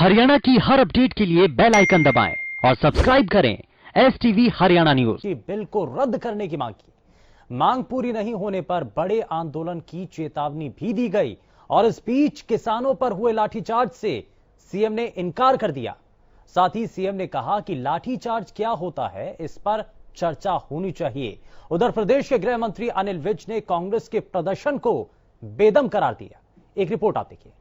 हरियाणा की हर अपडेट के लिए बेल आइकन दबाएं और सब्सक्राइब करें STV हरियाणा न्यूज। बिल को रद्द करने की मांग की। मांग पूरी नहीं होने पर बड़े आंदोलन की चेतावनी भी दी गई और इस बीच किसानों पर हुए लाठीचार्ज से सीएम ने इनकार कर दिया। साथ ही सीएम ने कहा कि लाठीचार्ज क्या होता है इस पर चर्चा होनी चाहिए। उधर प्रदेश के गृह मंत्री अनिल विज ने कांग्रेस के प्रदर्शन को बेदम करार दिया। एक रिपोर्ट आप देखिए।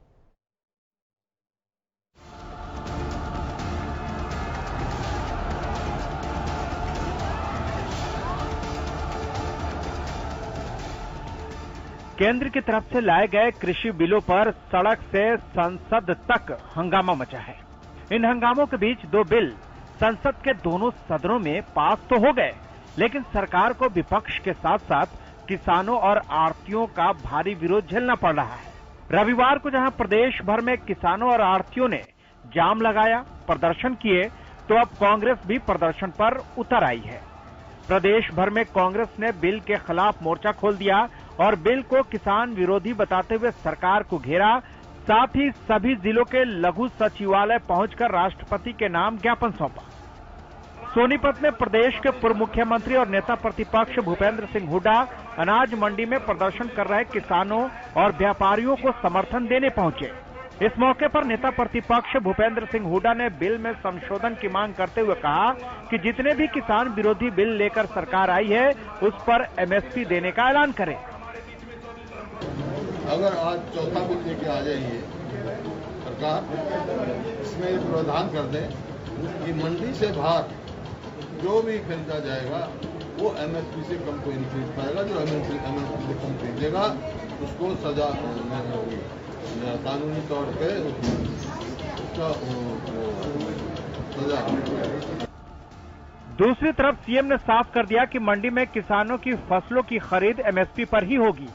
केंद्र की तरफ से लाए गए कृषि बिलों पर सड़क से संसद तक हंगामा मचा है। इन हंगामों के बीच दो बिल संसद के दोनों सदनों में पास तो हो गए, लेकिन सरकार को विपक्ष के साथ साथ किसानों और आढ़तियों का भारी विरोध झेलना पड़ रहा है। रविवार को जहां प्रदेश भर में किसानों और आढ़तियों ने जाम लगाया, प्रदर्शन किए, तो अब कांग्रेस भी प्रदर्शन पर उतर आई है। प्रदेश भर में कांग्रेस ने बिल के खिलाफ मोर्चा खोल दिया और बिल को किसान विरोधी बताते हुए सरकार को घेरा। साथ ही सभी जिलों के लघु सचिवालय पहुंचकर राष्ट्रपति के नाम ज्ञापन सौंपा। सोनीपत में प्रदेश के पूर्व मुख्यमंत्री और नेता प्रतिपक्ष भूपेंद्र सिंह हुड्डा अनाज मंडी में प्रदर्शन कर रहे किसानों और व्यापारियों को समर्थन देने पहुंचे। इस मौके पर नेता प्रतिपक्ष भूपेंद्र सिंह हुड्डा ने बिल में संशोधन की मांग करते हुए कहा कि जितने भी किसान विरोधी बिल लेकर सरकार आई है उस पर MSP देने का ऐलान करें। अगर आज चौथा बिल लेके आ जाएंगे सरकार, इसमें प्रावधान कर दें कि मंडी से बाहर जो भी खरीदा जाएगा वो MSP से कम कोई नहीं खरीद पाएगा। जो MSP से कम खरीदेगा उसको सजा कानूनी तौर पे उसका सजा। दूसरी तरफ सीएम ने साफ कर दिया कि मंडी में किसानों की फसलों की खरीद MSP पर ही होगी।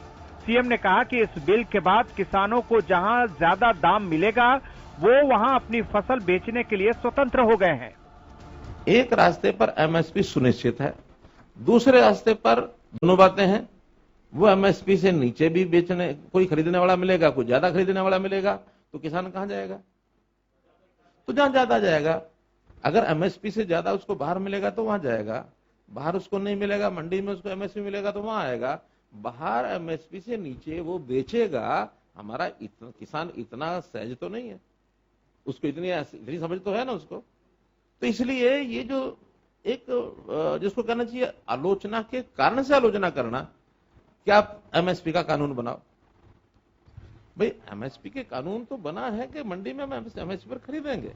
सीएम ने कहा कि इस बिल के बाद किसानों को जहां ज्यादा दाम मिलेगा वो वहां अपनी फसल बेचने के लिए स्वतंत्र हो गए हैं। एक रास्ते पर MSP सुनिश्चित है, दूसरे रास्ते पर दोनों बातें हैं। वो MSP से नीचे भी बेचने कोई खरीदने वाला मिलेगा, कोई ज्यादा खरीदने वाला मिलेगा, तो किसान कहां जाएगा? तो जहां ज्यादा जाएगा। अगर MSP से ज्यादा उसको बाहर मिलेगा तो वहां जाएगा, बाहर उसको नहीं मिलेगा, मंडी में उसको MSP मिलेगा तो वहां आएगा। बाहर MSP से नीचे वो बेचेगा। हमारा किसान इतना सहज तो नहीं है, उसको इतनी समझ तो है ना उसको। तो इसलिए ये जो एक जिसको कहना चाहिए आलोचना के कारण से आलोचना करना, क्या आप MSP का कानून बनाओ। भाई MSP के कानून तो बना है कि मंडी में हम MSP पर खरीदेंगे,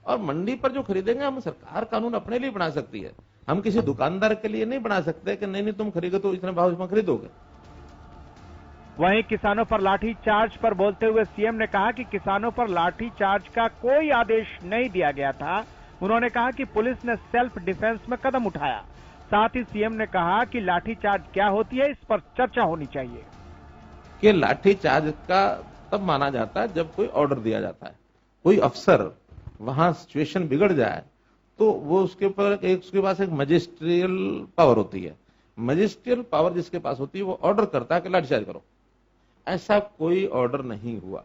और मंडी पर जो खरीदेंगे हम सरकार कानून अपने लिए बना सकती है। हम किसी दुकानदार के लिए नहीं बना सकते कि नहीं तुम खरीदो तो इतने भाव में खरीदोगे। वहीं किसानों पर लाठी चार्ज पर बोलते हुए सीएम ने कहा कि किसानों पर लाठी चार्ज का कोई आदेश नहीं दिया गया था। उन्होंने कहा कि पुलिस ने सेल्फ डिफेंस में कदम उठाया। साथ ही सीएम ने कहा कि लाठी चार्ज क्या होती है इस पर चर्चा होनी चाहिए। कि लाठी चार्ज का तब माना जाता है जब कोई ऑर्डर दिया जाता है, कोई अफसर वहां सिचुएशन बिगड़ जाए तो वो उसके पास एक मजिस्ट्रियल पावर होती है। मजिस्ट्रियल पावर जिसके पास होती है वो ऑर्डर करता है कि लाठीचार्ज करो। ऐसा कोई ऑर्डर नहीं हुआ।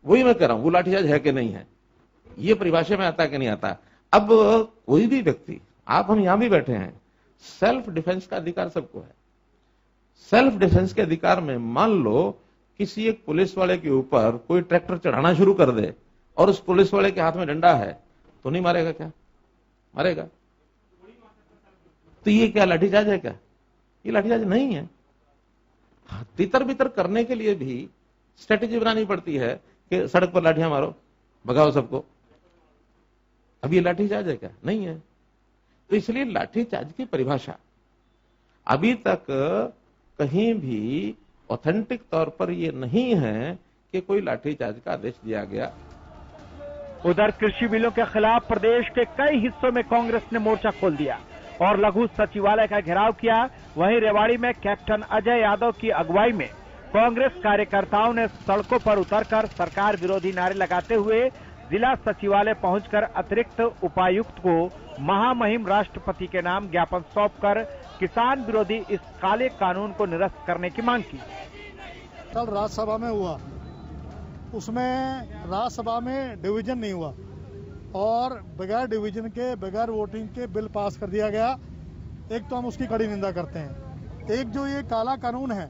वही मैं कह रहा हूं, वो लाठीचार्ज है कि नहीं है, ये परिभाषा में आता है कि नहीं आता। अब कोई भी व्यक्ति, आप हम यहां भी बैठे हैं, सेल्फ डिफेंस का अधिकार सबको है। सेल्फ डिफेंस के अधिकार में मान लो किसी एक पुलिस वाले के ऊपर कोई ट्रैक्टर चढ़ाना शुरू कर दे और उस पुलिस वाले के हाथ में डंडा है, तो नहीं मारेगा क्या? मारेगा। तो ये क्या लाठीचार्ज है? क्या ये लाठीचार्ज नहीं है। तितर बितर करने के लिए भी स्ट्रेटेजी बनानी पड़ती है कि सड़क पर लाठियां मारो, भगाओ सबको। अब ये लाठीचार्ज है क्या? नहीं है। तो इसलिए लाठीचार्ज की परिभाषा अभी तक कहीं भी ऑथेंटिक तौर पर ये नहीं है कि कोई लाठीचार्ज का आदेश दिया गया। उधर कृषि बिलों के खिलाफ प्रदेश के कई हिस्सों में कांग्रेस ने मोर्चा खोल दिया और लघु सचिवालय का घेराव किया। वहीं रेवाड़ी में कैप्टन अजय यादव की अगुवाई में कांग्रेस कार्यकर्ताओं ने सड़कों पर उतरकर सरकार विरोधी नारे लगाते हुए जिला सचिवालय पहुंचकर अतिरिक्त उपायुक्त को महामहिम राष्ट्रपति के नाम ज्ञापन सौंपकर किसान विरोधी इस काले कानून को निरस्त करने की मांग की। कल राज्यसभा में हुआ उसमें राज्यसभा में डिवीजन नहीं हुआ और बगैर डिवीजन के, बगैर वोटिंग के बिल पास कर दिया गया। एक तो हम उसकी कड़ी निंदा करते हैं। एक जो ये काला कानून है,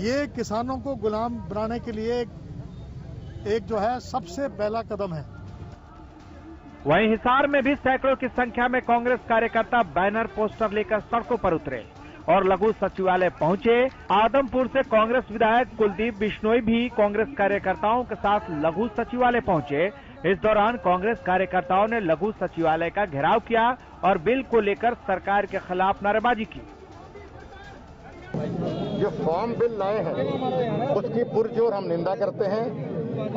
ये किसानों को गुलाम बनाने के लिए एक जो है सबसे पहला कदम है। वहीं हिसार में भी सैकड़ों की संख्या में कांग्रेस कार्यकर्ता बैनर पोस्टर लेकर सड़कों पर उतरे और लघु सचिवालय पहुंचे। आदमपुर से कांग्रेस विधायक कुलदीप बिश्नोई भी कांग्रेस कार्यकर्ताओं के साथ लघु सचिवालय पहुंचे। इस दौरान कांग्रेस कार्यकर्ताओं ने लघु सचिवालय का घेराव किया और बिल को लेकर सरकार के खिलाफ नारेबाजी की। जो फॉर्म बिल लाए हैं उसकी पुरजोर हम निंदा करते हैं।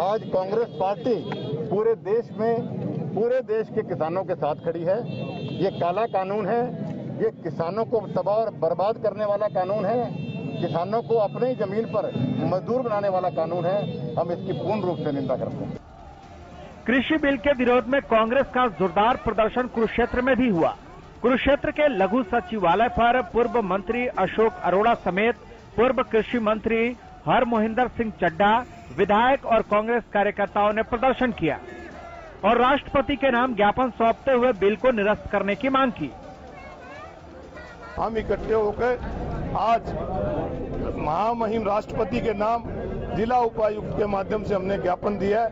आज कांग्रेस पार्टी पूरे देश के किसानों के साथ खड़ी है। ये काला कानून है, ये किसानों को तबाह और बर्बाद करने वाला कानून है, किसानों को अपनी जमीन पर मजदूर बनाने वाला कानून है। हम इसकी पूर्ण रूप से निंदा करते हैं। कृषि बिल के विरोध में कांग्रेस का जोरदार प्रदर्शन कुरुक्षेत्र में भी हुआ। कुरुक्षेत्र के लघु सचिवालय पर पूर्व मंत्री अशोक अरोड़ा समेत पूर्व कृषि मंत्री हरमोहिंदर सिंह चड्ढा, विधायक और कांग्रेस कार्यकर्ताओं ने प्रदर्शन किया और राष्ट्रपति के नाम ज्ञापन सौंपते हुए बिल को निरस्त करने की मांग की। हम इकट्ठे होकर आज महामहिम राष्ट्रपति के नाम जिला उपायुक्त के माध्यम से हमने ज्ञापन दिया है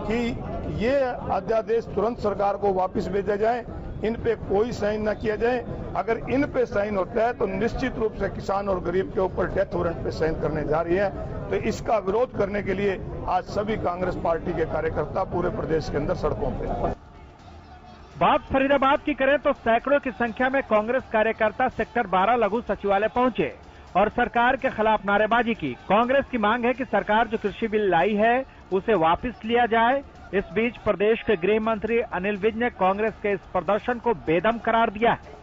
कि ये अध्यादेश तुरंत सरकार को वापस भेजा जाए, इन पे कोई साइन न किया जाए। अगर इन पे साइन होता है तो निश्चित रूप से किसान और गरीब के ऊपर डेथ वारंट पे साइन करने जा रही है। तो इसका विरोध करने के लिए आज सभी कांग्रेस पार्टी के कार्यकर्ता पूरे प्रदेश के अंदर सड़कों पे। बात फरीदाबाद की करें तो सैकड़ों की संख्या में कांग्रेस कार्यकर्ता सेक्टर 12 लघु सचिवालय पहुंचे और सरकार के खिलाफ नारेबाजी की। कांग्रेस की मांग है कि सरकार जो कृषि बिल लाई है उसे वापस लिया जाए। इस बीच प्रदेश के गृह मंत्री अनिल विज ने कांग्रेस के इस प्रदर्शन को बेदम करार दिया है।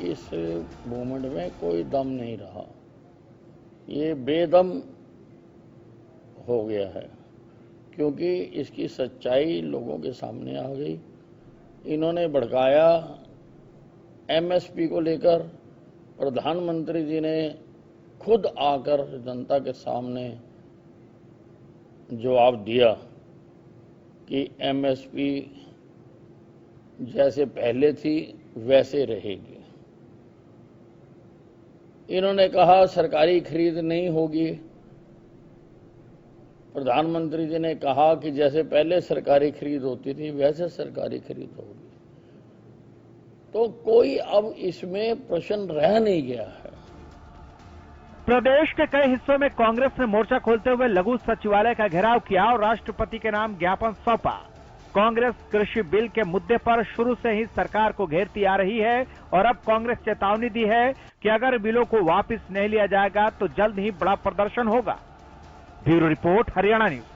इस मूवमेंट में कोई दम नहीं रहा, ये बेदम हो गया है क्योंकि इसकी सच्चाई लोगों के सामने आ गई। इन्होंने भड़काया एमएसपी को लेकर। प्रधानमंत्री जी ने खुद आकर जनता के सामने जवाब दिया कि एमएसपी जैसे पहले थी वैसे रहेगी। इन्होंने कहा सरकारी खरीद नहीं होगी। प्रधानमंत्री जी ने कहा कि जैसे पहले सरकारी खरीद होती थी वैसे सरकारी खरीद होगी। तो कोई अब इसमें प्रश्न रह नहीं गया है। प्रदेश के कई हिस्सों में कांग्रेस ने मोर्चा खोलते हुए लघु सचिवालय का घेराव किया और राष्ट्रपति के नाम ज्ञापन सौंपा। कांग्रेस कृषि बिल के मुद्दे पर शुरू से ही सरकार को घेरती आ रही है और अब कांग्रेस चेतावनी दी है कि अगर बिलों को वापस नहीं लिया जाएगा तो जल्द ही बड़ा प्रदर्शन होगा। Bureau report, Haryana news.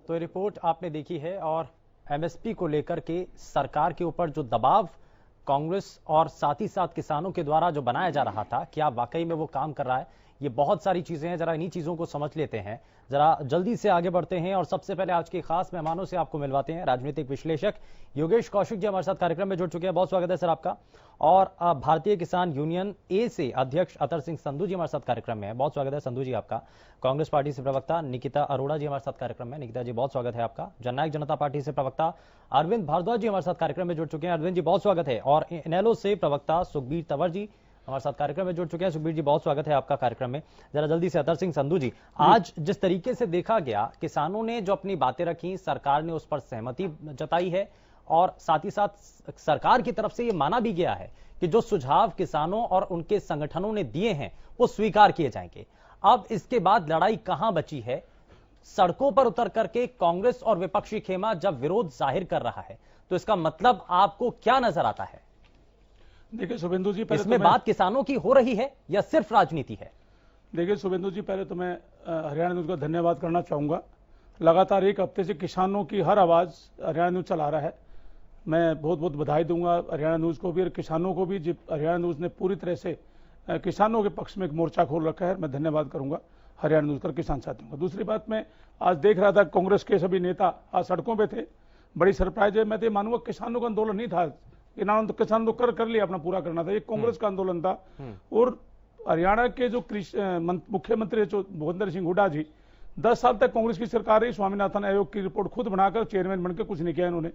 तो रिपोर्ट आपने देखी है और एमएसपी को लेकर के सरकार के ऊपर जो दबाव कांग्रेस और साथ ही साथ किसानों के द्वारा जो बनाया जा रहा था, क्या वाकई में वो काम कर रहा है? ये बहुत सारी चीजें हैं, जरा इन्हीं चीजों को समझ लेते हैं। जरा जल्दी से आगे बढ़ते हैं और सबसे पहले आज के खास मेहमानों से आपको मिलवाते हैं। राजनीतिक विश्लेषक योगेश कौशिक जी हमारे साथ कार्यक्रम में जुड़ चुके हैं। बहुत स्वागत है सर आपका। और भारतीय किसान यूनियन ए से अध्यक्ष अतर सिंह संधू जी हमारे साथ कार्यक्रम में है। बहुत स्वागत है संधू जी आपका। कांग्रेस पार्टी से प्रवक्ता निकिता अरोड़ा जी हमारे साथ कार्यक्रम में। निकिता जी बहुत स्वागत है आपका। जननायक जनता पार्टी से प्रवक्ता अरविंद भारद्वाज जी हमारे साथ कार्यक्रम में जुड़ चुके हैं। अरविंद जी बहुत स्वागत है। और इनेलो से प्रवक्ता सुखबीर तंवर जी हमारे साथ कार्यक्रम में जुड़ चुके हैं। सुखबीर जी बहुत स्वागत है आपका कार्यक्रम में। जरा जल्दी से अतर सिंह संधू जी, आज जिस तरीके से देखा गया, किसानों ने जो अपनी बातें रखी, सरकार ने उस पर सहमति जताई है और साथ ही साथ सरकार की तरफ से यह माना भी गया है कि जो सुझाव किसानों और उनके संगठनों ने दिए हैं वो स्वीकार किए जाएंगे। अब इसके बाद लड़ाई कहां बची है? सड़कों पर उतर करके कांग्रेस और विपक्षी खेमा जब विरोध जाहिर कर रहा है तो इसका मतलब आपको क्या नजर आता है? देखिए शुभेंदु जी, इसमें बात किसानों की हो रही है या सिर्फ राजनीति है? देखिए शुभेंदु जी, पहले तो मैं हरियाणा न्यूज का धन्यवाद करना चाहूंगा। लगातार एक हफ्ते से किसानों की हर आवाज हरियाणा न्यूज चला रहा है। मैं बहुत बहुत बधाई दूंगा हरियाणा न्यूज को भी और किसानों को भी। हरियाणा न्यूज ने पूरी तरह से किसानों के पक्ष में एक मोर्चा खोल रखा है। मैं धन्यवाद करूंगा हरियाणा न्यूज कर किसान साथियों का। दूसरी बात, मैं आज देख रहा था कांग्रेस के सभी नेता आज सड़कों पे थे, बड़ी सरप्राइज है। मैं तो मानूंगा किसानों का आंदोलन नहीं था, किसान तो कर लिया, अपना पूरा करना था, ये कांग्रेस का आंदोलन था। और हरियाणा के जो मुख्यमंत्री जो भूपेंद्र सिंह हुड्डा जी 10 साल तक कांग्रेस की सरकार रही, स्वामीनाथन आयोग की रिपोर्ट खुद बनाकर चेयरमैन बनकर कुछ नहीं किया इन्होंने।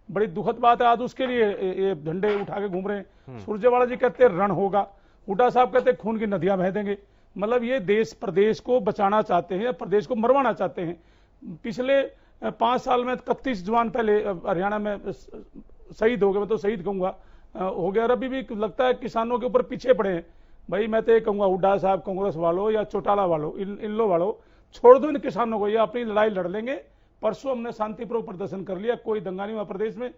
बड़ी दुखद बात है, आज उसके लिए ये झंडे उठा के घूम रहे हैं। सुरजेवाला जी कहते हैं रण होगा, हुड्डा साहब कहते हैं खून की नदियां बह देंगे। मतलब ये देश प्रदेश को बचाना चाहते हैं, प्रदेश को मरवाना चाहते हैं। पिछले 5 साल में 31 जवान पहले हरियाणा में शहीद हो गए, मैं तो शहीद कहूंगा, हो गया। और अभी भी लगता है किसानों के ऊपर पीछे पड़े हैं। भाई मैं तो ये कहूंगा हुड्डा साहब, कांग्रेस वालों या चौटाला वालों, इन लो वालों, छोड़ दो इन किसानों को, ये अपनी लड़ाई लड़ लेंगे। परसों हमने शांतिपूर्वक प्रदर्शन कर लिया, कोई दंगा नहीं हुआ प्रदेश में।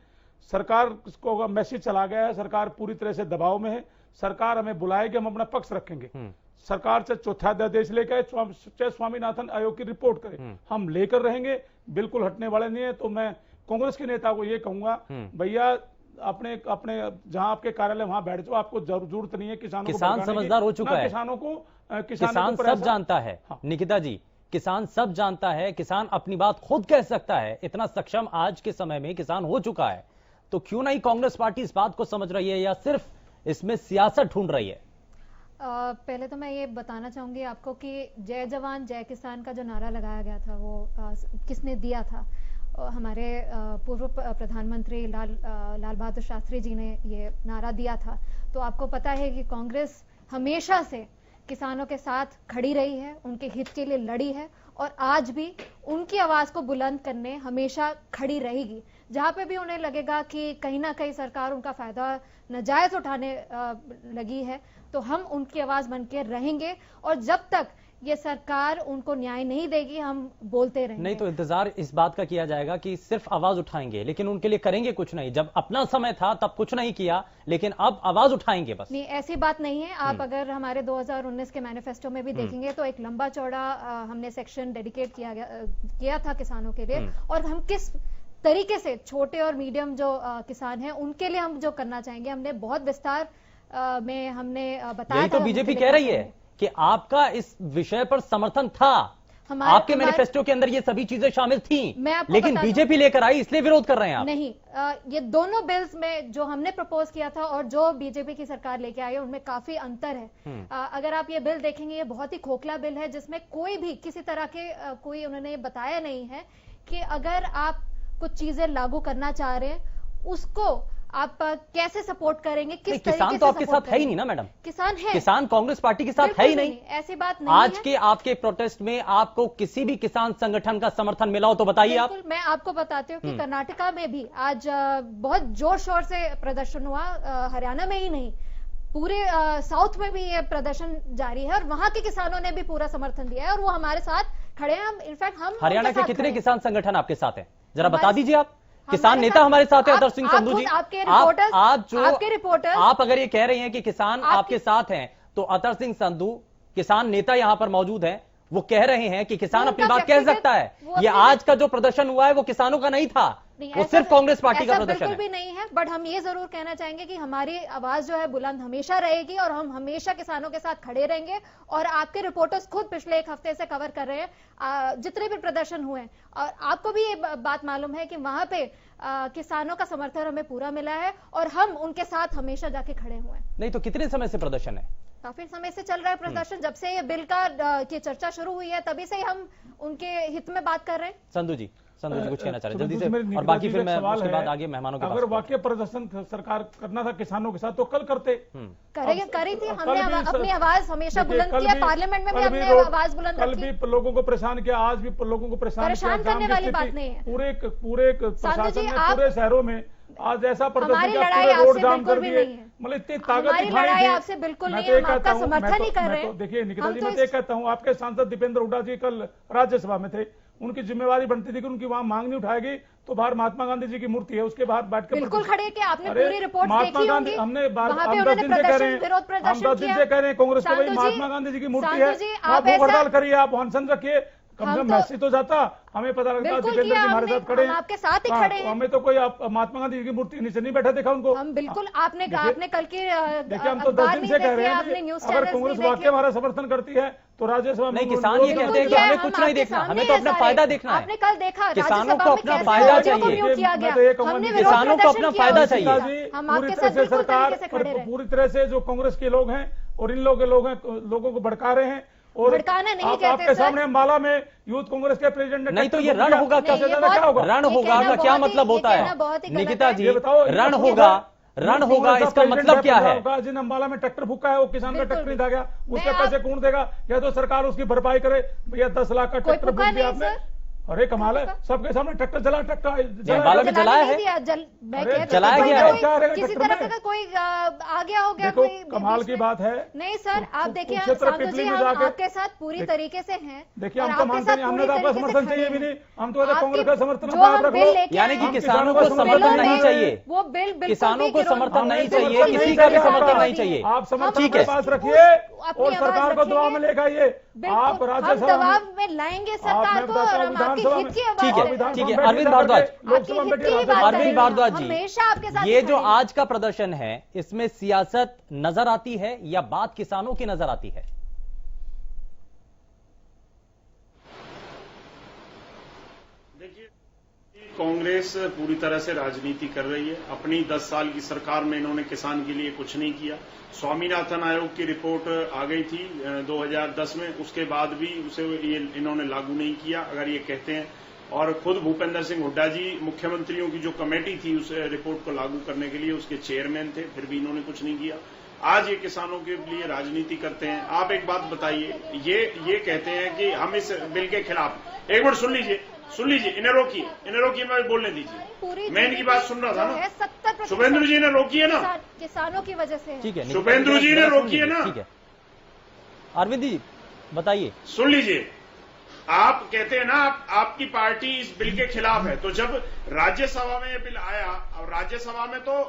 सरकार को मैसेज चला गया है, सरकार पूरी तरह से दबाव में है। सरकार हमें बुलाएगी, हम अपना पक्ष रखेंगे। सरकार से चौथा अध्यादेश लेकर चाहे स्वामीनाथन आयोग की रिपोर्ट करे, हम लेकर रहेंगे, बिल्कुल हटने वाले नहीं है। तो मैं कांग्रेस के नेता को ये कहूंगा, भैया अपने जहां आपके कार्यालय वहां बैठ जाओ, आपको जरूरत नहीं है किसानों को। किसान समझदार हो चुका है, किसान सब जानता है। निकिता जी, किसान सब जानता है, किसान अपनी बात खुद कह सकता है, इतना सक्षम आज के समय में किसान हो चुका है। तो क्यों नहीं कांग्रेस पार्टी इस बात को समझ रही है, या सिर्फ इसमें सियासत ढूंढ रही है? पहले तो मैं ये बताना चाहूंगी आपको कि जय जवान जय किसान का जो नारा लगाया गया था वो किसने दिया था? हमारे पूर्व प्रधानमंत्री लाल बहादुर शास्त्री जी ने ये नारा दिया था। तो आपको पता है कि कांग्रेस हमेशा से किसानों के साथ खड़ी रही है, उनके हित के लिए लड़ी है और आज भी उनकी आवाज को बुलंद करने हमेशा खड़ी रहेगी। जहां पे भी उन्हें लगेगा कि कहीं ना कहीं सरकार उनका फायदा नाजायज उठाने लगी है, तो हम उनकी आवाज बन के रहेंगे। और जब तक ये सरकार उनको न्याय नहीं देगी, हम बोलते रहेंगे। नहीं तो इंतजार इस बात का किया जाएगा कि सिर्फ आवाज उठाएंगे, लेकिन उनके लिए करेंगे कुछ नहीं। जब अपना समय था तब कुछ नहीं किया, लेकिन अब आवाज उठाएंगे बस। नहीं, ऐसी बात नहीं है। आप अगर हमारे 2019 के मैनिफेस्टो में भी देखेंगे तो एक लंबा चौड़ा हमने सेक्शन डेडिकेट किया था किसानों के लिए, और हम किस तरीके से छोटे और मीडियम जो किसान हैं उनके लिए हम जो करना चाहेंगे, हमने बहुत विस्तार में हमने बताया। यही तो बीजेपी कह रही है कि आपका इस विषय पर समर्थन था, आपके मैनिफेस्टो के अंदर ये सभी चीजें शामिल थी, लेकिन बीजेपी लेकर आई, इसलिए विरोध कर रहे हैं आप। नहीं, ये दोनों बिल्स में जो हमने प्रपोज किया था और जो बीजेपी की सरकार लेके आई है उनमें काफी अंतर है। अगर आप ये बिल देखेंगे, ये बहुत ही खोखला बिल है, जिसमें कोई भी किसी तरह के कोई उन्होंने बताया नहीं है कि अगर आप कुछ चीजें लागू करना चाह रहे हैं उसको आप कैसे सपोर्ट करेंगे, किस तरीके से। किसान तो आपके साथ है ही नहीं ना मैडम, किसान है, किसान कांग्रेस पार्टी के साथ है ही नहीं। ऐसी बात नहीं आज के आपके प्रोटेस्ट में आपको किसी भी किसान संगठन का समर्थन मिला हो तो बताइए आप। मैं आपको बताती हूँ कि कर्नाटका में भी आज बहुत जोर शोर से प्रदर्शन हुआ, हरियाणा में ही नहीं पूरे साउथ में भी ये प्रदर्शन जारी है और वहां के किसानों ने भी पूरा समर्थन दिया है और वो हमारे साथ खड़े हैं। हम इनफैक्ट हम हरियाणा के कितने किसान संगठन आपके साथ हैं, जरा बता दीजिए आप। किसान नेता हमारे साथ है आदर्श सिंह संधू जी। आपके रिपोर्टर आप अगर ये कह रहे हैं कि किसान आपके साथ हैं, तो आदर्श सिंह संधू किसान नेता यहां पर मौजूद हैं, वो कह रहे हैं कि किसान अपनी बात कह सकता है। ये आज का जो प्रदर्शन हुआ है वो किसानों का नहीं था, वो सिर्फ कांग्रेस पार्टी का प्रदर्शन बिल्कुल भी नहीं है। बट हम ये जरूर कहना चाहेंगे कि हमारी आवाज जो है बुलंद हमेशा रहेगी और हम हमेशा किसानों के साथ खड़े रहेंगे। और आपके रिपोर्टर्स खुद पिछले 1 हफ्ते से कवर कर रहे हैं जितने भी प्रदर्शन हुए, और आपको भी ये बात मालूम है कि वहां पे किसानों का समर्थन हमें पूरा मिला है और हम उनके साथ हमेशा जाके खड़े हुए हैं। नहीं तो कितने समय से प्रदर्शन है? काफी समय से चल रहा है प्रदर्शन, जब से ये बिल की चर्चा शुरू हुई है तभी से ही हम उनके हित में बात कर रहे हैं। संधू जी कुछ कहना चाह रहे जल्दी से, और बाकी फिर मैं उसके बाद आगे मेहमानों के पास। अगर वाकई प्रदर्शन सरकार करना था किसानों के साथ तो कल करते। करी थी हमने अपनी आवाज हमेशा बुलंद किया, पार्लियामेंट में भी हमने आवाज बुलंद कल भी लोगों को परेशान किया, आज भी लोगों को परेशान करने वाली बात नहीं है। पूरे प्रशासन ने पूरे शहरों में आज ऐसा हमारी लड़ाई रोड जाम कर दिए। मतलब इतनी ताकत दिखाई आपसे बिल्कुल नहीं, हम आपका समर्थन ही कर रहे हैं। देखिए निकिता जी, मैं ये कहता हूँ, आपके सांसद दीपेंद्र हुड्डा जी कल राज्यसभा में थे, उनकी जिम्मेवारी बनती थी कि उनकी वहां मांग नहीं उठाएगी तो बाहर महात्मा गांधी जी की मूर्ति है, उसके बाहर बैठ के बिल्कुल खड़े कि आपने पूरी रिपोर्ट महात्मा गांधी, हमने 10 दिन से कह रहे हैं, कांग्रेस को भाई महात्मा गांधी जी की मूर्ति है, आप भूख हड़ताल करिए, आप अनशन रखिए, कम से कम मैसेज तो जाता, हमें पता लगता दीपेंद्र जी हमारे साथ खड़े हैं, आपके साथ ही खड़े हैं। हमें तो कोई महात्मा गांधी जी की मूर्ति के नीचे नहीं बैठा देखा उनको। हम बिल्कुल आपने कल के देखिए हम तो 10 दिन से कह रहे हैं, अगर कांग्रेस वाकई हमारा समर्थन करती है तो राज्यसभा में नहीं, किसान ये कहते हैं कि हमें कुछ नहीं देखना, हमें तो अपना फायदा देखना है। आपने कल देखा किसानों को अपना फायदा चाहिए, किसानों को अपना फायदा चाहिए। हम आपके साथ बिल्कुल तरीके से खड़े रहे। पूरी तरह से जो कांग्रेस के लोग हैं और इन लोगों को भड़का रहे हैं और भड़काना नहीं कहते आपके सामने अम्बाला में यूथ कांग्रेस के प्रेसिडेंट ने नहीं तो ये रण होगा क्या होगा? रण होगा का क्या मतलब होता है निकिता जी? रण होगा इसका मतलब क्या है? जिन अम्बाला में ट्रैक्टर फूका है वो किसान का ट्रैक्टर नहीं था गया, उसके पैसे कौन देगा? या तो सरकार उसकी भरपाई करे, भैया 10 लाख का ट्रैक्टर फूक दिया आपने। अरे कमाल है, सबके सामने ट्रैक्टर जलाया में जलाया है, जलाया गया है, किसी तरह का कोई आ गया हो गया? देखो कमाल की बात है। नहीं सर, आप देखिए सांसद जी हम आपके साथ पूरी तरीके से हैं। देखिए हम तो मानते नहीं, हमने तो आपका समर्थन चाहिए भी नहीं, हम तो कांग्रेस का समर्थन यानी कि किसानों को समर्थन नहीं चाहिए, वो बिल किसानों को समर्थन नहीं चाहिए, किसी का भी समर्थन नहीं चाहिए। आप समर्थन के पास रखिए और सरकार को दबाव में लेकर आइए। आप राज्यसभा दबाव में लाएंगे सरकार को और हम आपके हित की आवाज। ठीक है अरविंद भारद्वाज जी, ये जो आज का प्रदर्शन है इसमें सियासत नजर आती है या बात किसानों की नजर आती है? देखिए कांग्रेस पूरी तरह से राजनीति कर रही है। अपनी 10 साल की सरकार में इन्होंने किसान के लिए कुछ नहीं किया। स्वामीनाथन आयोग की रिपोर्ट आ गई थी 2010 में, उसके बाद भी उसे ये इन्होंने लागू नहीं किया अगर ये कहते हैं। और खुद भूपेंद्र सिंह हुड्डा जी मुख्यमंत्रियों की जो कमेटी थी उस रिपोर्ट को लागू करने के लिए उसके चेयरमैन थे, फिर भी इन्होंने कुछ नहीं किया। आज ये किसानों के लिए राजनीति करते हैं। आप एक बात बताइए, ये कहते हैं कि हम इस बिल के खिलाफ। एक मिनट सुन लीजिए, इन्हें रोकिए, मैं बोलने दीजिए। मैं इनकी बात सुन रहा था ना। शुभेंद्र जी ने रोकी है ना, किसानों की वजह से। ठीक है, शुभेंद्र जी ने रोकी है ना। ठीक है अरविंद जी बताइए। सुन लीजिए, आप कहते हैं ना आपकी पार्टी इस बिल के खिलाफ है, तो जब राज्यसभा में ये बिल आया और राज्यसभा में तो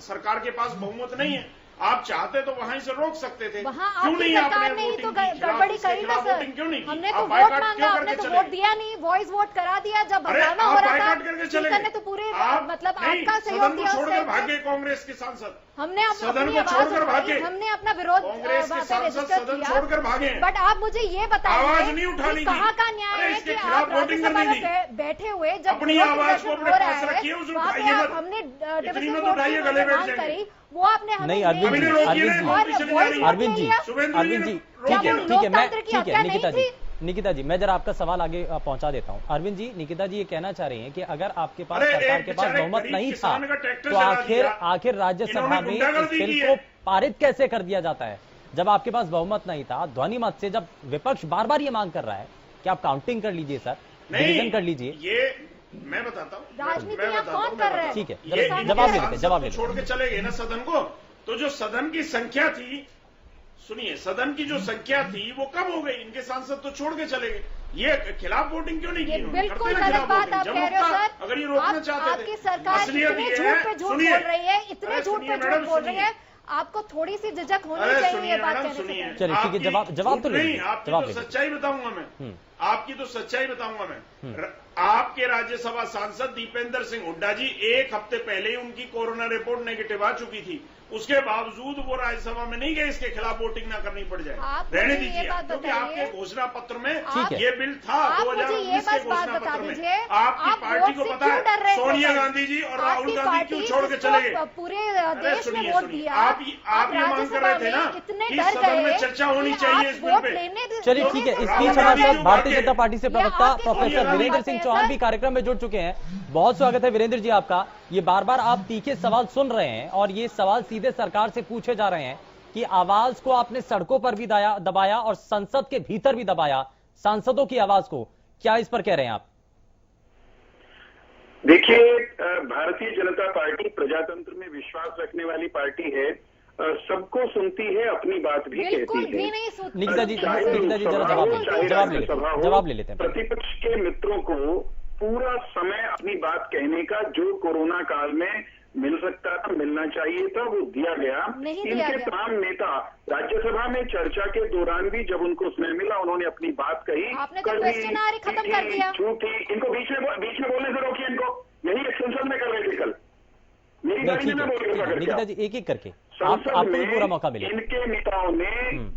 सरकार के पास बहुमत नहीं है, आप चाहते तो वहीं से रोक सकते थे। क्यों नहीं आपने वोटिंग गड़बड़ी करी ना सर, हमने तो वोट मांगा, आपने तो वोट दिया नहीं, वॉइस वोट करा दिया। जब हंगामा हो रहा था स्पीकर ने तो पूरे मतलब आपका सहयोग दिया। छोड़कर भागे कांग्रेस के सांसद, हमने सदन को छोड़कर भागे, हमने अपना विरोध कांग्रेस के सांसद सदन छोड़कर भागे। बट आप मुझे ये बताइए, आवाज नहीं उठानी, कहाँ का न्याय है कि आप राज्यसभा में बैठे हुए जब अपनी आवाज को अपने पास रखिए, हमने डिविजन करी, वो आपने नहीं अरविंद जी ठीक है निकिता जी मैं जरा आपका सवाल आगे पहुंचा देता हूं। अरविंद जी, निकिता जी ये कहना चाह रही हैं कि अगर आपके पास सरकार के पास बहुमत नहीं था तो आखिर राज्यसभा में इस बिल को पारित कैसे कर दिया जाता है? जब आपके पास बहुमत नहीं था, ध्वनि मत से जब विपक्ष बार बार ये मांग कर रहा है कि आप काउंटिंग कर लीजिए सर, डिवीजन कर लीजिए। ये मैं बताता हूँ, कौन कर रहा है? ठीक है जवाब ले छोड़ के चले गए ना सदन को, तो जो सदन की संख्या थी, सुनिए, सदन की जो संख्या थी वो कम हो गई, इनके सांसद तो छोड़ के चले गए। ये खिलाफ वोटिंग क्यों नहीं की? बिल्कुल गलत बात आप कह रहे हो सर। अगर ये रोकना चाहते थे, आपकी सरकार इतने झूठ पे झूठ बोल रही है, इतने झूठ पे झूठ बोल रही है, आपको थोड़ी सी झिझक होनी चाहिए ये बात कहने से। चलिए ठीक है, जवाब तो नहीं, आपकी तो सच्चाई बताऊंगा मैं, आपकी तो सच्चाई बताऊंगा मैं। आपके राज्यसभा सांसद दीपेंद्र सिंह हुड्डा जी 1 हफ्ते पहले ही उनकी कोरोना रिपोर्ट नेगेटिव आ चुकी थी, उसके बावजूद वो राज्यसभा में नहीं गए इसके खिलाफ वोटिंग ना करनी पड़ जाए। रहने दीजिए, क्योंकि आपके घोषणा पत्र में ये बिल था 2019 के घोषणा पत्र में। आपकी पार्टी को पता है सोनिया गांधी जी और राहुल गांधी क्यों छोड़ के चले गए? पूरे देश में वोट दिया। आप ये मांग कर रहे थे ना कि सदन में चर्चा होनी चाहिए इस बिल पे। चलिए ठीक है, इस बीच हमारे साथ भारतीय जनता पार्टी से प्रवक्ता प्रोफेसर वीरेंद्र सिंह चौहान भी कार्यक्रम में जुड़ चुके हैं। बहुत स्वागत है वीरेंद्र जी आपका। ये बार बार आप तीखे सवाल सुन रहे हैं और ये सवाल सीधे सरकार से पूछे जा रहे हैं कि आवाज को आपने सड़कों पर भी दबाया और संसद के भीतर भी दबाया, सांसदों की आवाज को, क्या इस पर कह रहे हैं आप? देखिए, भारतीय जनता पार्टी प्रजातंत्र में विश्वास रखने वाली पार्टी है, सबको सुनती है, अपनी बात भी कहती है। निकिता जी जरा जवाब ले लेते हैं। प्रतिपक्ष के मित्रों को पूरा समय अपनी बात कहने का जो कोरोना काल में मिल सकता था, मिलना चाहिए था, वो दिया गया। इनके तमाम नेता राज्यसभा में चर्चा के दौरान भी जब उनको समय मिला उन्होंने अपनी बात कही। आपने तो क्वेश्चन आवर खत्म कर दिया। झूठी, इनको बीच में बोलने से रोकिए इनको। यही एक संसद में कर रहे थे कल, मेरी गाड़ी में बोल रहा था। निकिता जी एक एक करके आपको भी पूरा मौका मिले। इनके नेताओं ने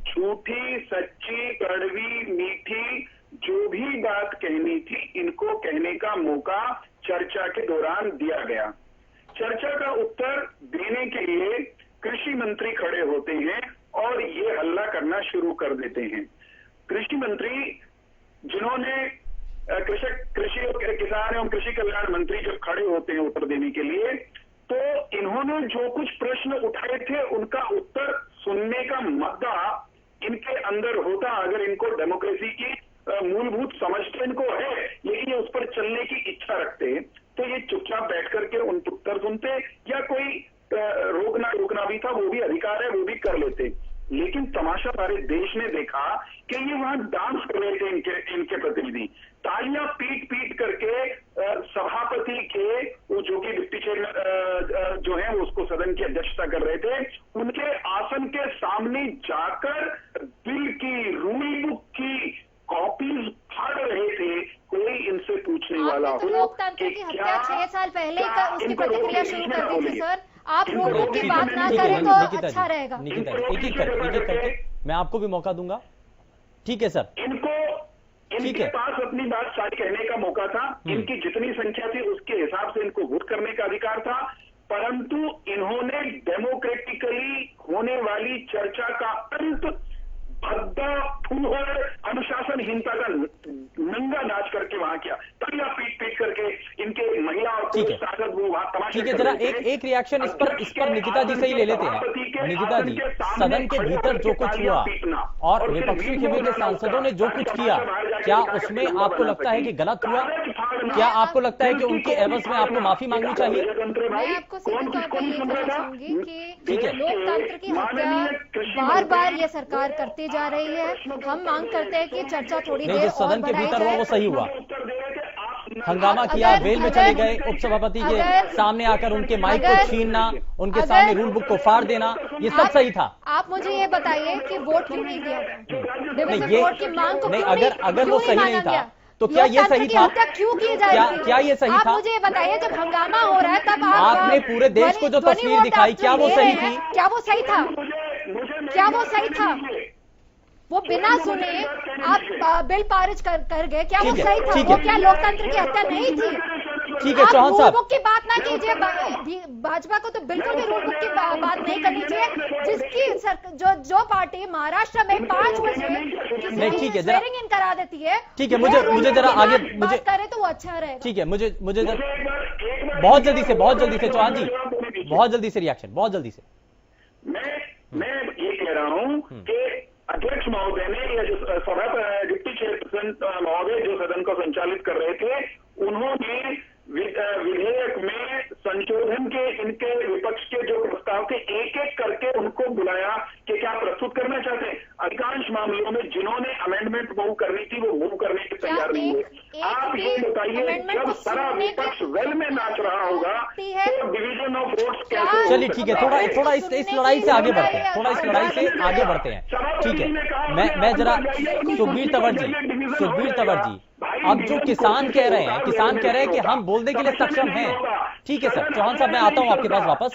झूठी, सच्ची, कड़वी, मीठी जो भी बात कहनी थी इनको कहने का मौका चर्चा के दौरान दिया गया। चर्चा का उत्तर देने के लिए कृषि मंत्री खड़े होते हैं और ये हल्ला करना शुरू कर देते हैं। कृषि मंत्री जिन्होंने कृषि और किसान एवं कृषि कल्याण मंत्री जब खड़े होते हैं उत्तर देने के लिए, तो इन्होंने जो कुछ प्रश्न उठाए थे उनका उत्तर सुनने का मद्दा इनके अंदर होता अगर इनको डेमोक्रेसी की मूलभूत समझ तो इनको है, लेकिन उस पर चलने की इच्छा रखते तो ये चुपचाप बैठ करके उन उत्तर सुनते या कोई रोकना भी था, वो भी अधिकार है, वो भी कर लेते। लेकिन तमाशा सारे देश ने देखा कि ये वहां डांस कर रहे थे इनके प्रतिनिधि, तालियां पीट करके सभापति के वो जो कि डिप्टी चेयरमैन जो है उसको सदन की अध्यक्षता कर रहे थे, उनके आसन के सामने जाकर बिल की, रूल बुक की कॉपीज फाड़ रहे थे। कोई इनसे पूछने वाला हो लोकतंत्र की हत्या 6 साल पहले उसकी प्रतिक्रिया शुरू कर दी थी सर। आप रोड की बात ना करें तो अच्छा रहेगा। निकिता एक एक करके मैं आपको भी मौका दूंगा। ठीक है सर, इनके पास अपनी बात सारी कहने का मौका था। इनकी जितनी संख्या थी उसके हिसाब से इनको वोट करने का अधिकार था, परंतु इन्होंने डेमोक्रेटिकली होने वाली चर्चा का अंत भद्दा, फूहड़, अनुशासनहीनता का नंगा नाच करके वहां किया। तालियां पीट करके इनके महिला और पुरुष सांसद वो वहां तमाशा। ठीक है, जरा एक रिएक्शन इस पर निकिता जी से ही ले लेते हैं। निकिता जी, सदन के भीतर जो कुछ हुआ और विपक्षी शिविर के सांसदों ने जो कुछ किया, क्या उसमें आपको लगता है कि गलत हुआ? क्या आपको लगता है कि उनके एवज में आपको माफी मांगनी चाहिए? मैं आपको सीधे तौर पर ये कहना चाहूंगी कि लोकतंत्र की हत्या बार बार ये सरकार करती जा रही है। हम मांग करते हैं कि चर्चा थोड़ी देर और सदन के भीतर हुआ वो सही हुआ। हंगामा किया, वेल में चले गए, उपसभापति के सामने आकर उनके माइक को छीनना, उनके सामने रूल बुक को फाड़ देना, ये सब सही था। आप मुझे ये बताइए कि वोट क्यों नहीं दिया गया? वोट की मांग को अगर वो सही नहीं था तो क्या ये सही था? क्यों की जा रही है? क्या ये सही था? आप मुझे ये बताइए, जब हंगामा हो रहा है तब आपने पूरे देश को जो तस्वीर दिखाई, क्या वो सही थी? क्या वो सही था? क्या वो सही था? वो बिना सुने आप बिल पारित कर गए, क्या वो सही था? वो क्या लोकतंत्र की हत्या नहीं थी? ठीक है चौहान साहब, रूल बुक की बात ना कीजिए। भाजपा को तो बिल्कुल भी रूल बुक की बात नहीं करनी चाहिए, जिसकी जो पार्टी महाराष्ट्र में 5 बजे स्वेरिंग इन करा देती है। ठीक है, मुझे जरा आगे बात करे तो वो अच्छा रहेगा। ठीक है, मुझे बहुत जल्दी से चौहान जी, बहुत जल्दी से रिएक्शन, बहुत जल्दी से। मैं ये कह रहा हूं कि अध्यक्ष महोदय ने या जो सभा डिप्टी चेयरपर्सन महोदय जो सदन को संचालित कर रहे थे, उन्होंने विधेयक में संशोधन के इनके विपक्ष के जो प्रस्ताव थे एक एक करके उनको बुलाया कि क्या प्रस्तुत करना चाहते हैं। अधिकांश मामलों में जिन्होंने अमेंडमेंट मूव करनी थी वो मूव करने के तैयार नहीं हुए। आप ये बताइए, जब सारा विपक्ष वेल में नाच रहा होगा तो डिवीजन ऑफ वोट्स कैसे? चलिए ठीक है, थोड़ा इस लड़ाई से आगे बढ़ते हैं, ठीक है। मैं जरा सुखबीर तंवर जी, अब जो किसान कह रहे हैं कि हम बोलने के लिए सक्षम हैं। ठीक है सर, चौहान साहब मैं आता हूं आपके पास वापस,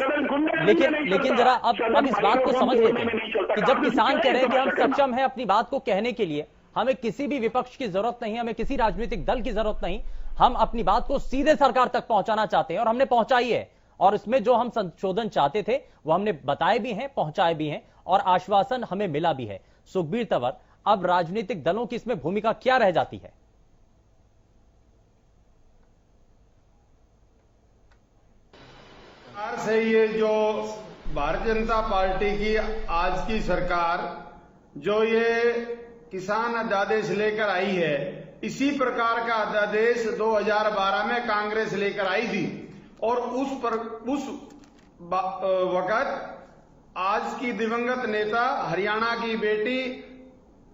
लेकिन जरा अब इस बात को समझ लेते हैं कि जब किसान कह रहे हैं कि हम सक्षम हैं अपनी बात को कहने के लिए, हमें किसी भी विपक्ष की जरूरत नहीं, हमें किसी राजनीतिक दल की जरूरत नहीं, हम अपनी बात को सीधे सरकार तक पहुंचाना चाहते हैं और हमने पहुंचाई है। और इसमें जो हम संशोधन चाहते थे वो हमने बताए भी हैं, पहुंचाए भी हैं और आश्वासन हमें मिला भी है। सुखबीर तंवर, अब राजनीतिक दलों की इसमें भूमिका क्या रह जाती है? से ये जो भारतीय जनता पार्टी की आज की सरकार जो ये किसान अध्यादेश लेकर आई है, इसी प्रकार का अध्यादेश 2012 में कांग्रेस लेकर आई थी और उस वक्त आज की दिवंगत नेता हरियाणा की बेटी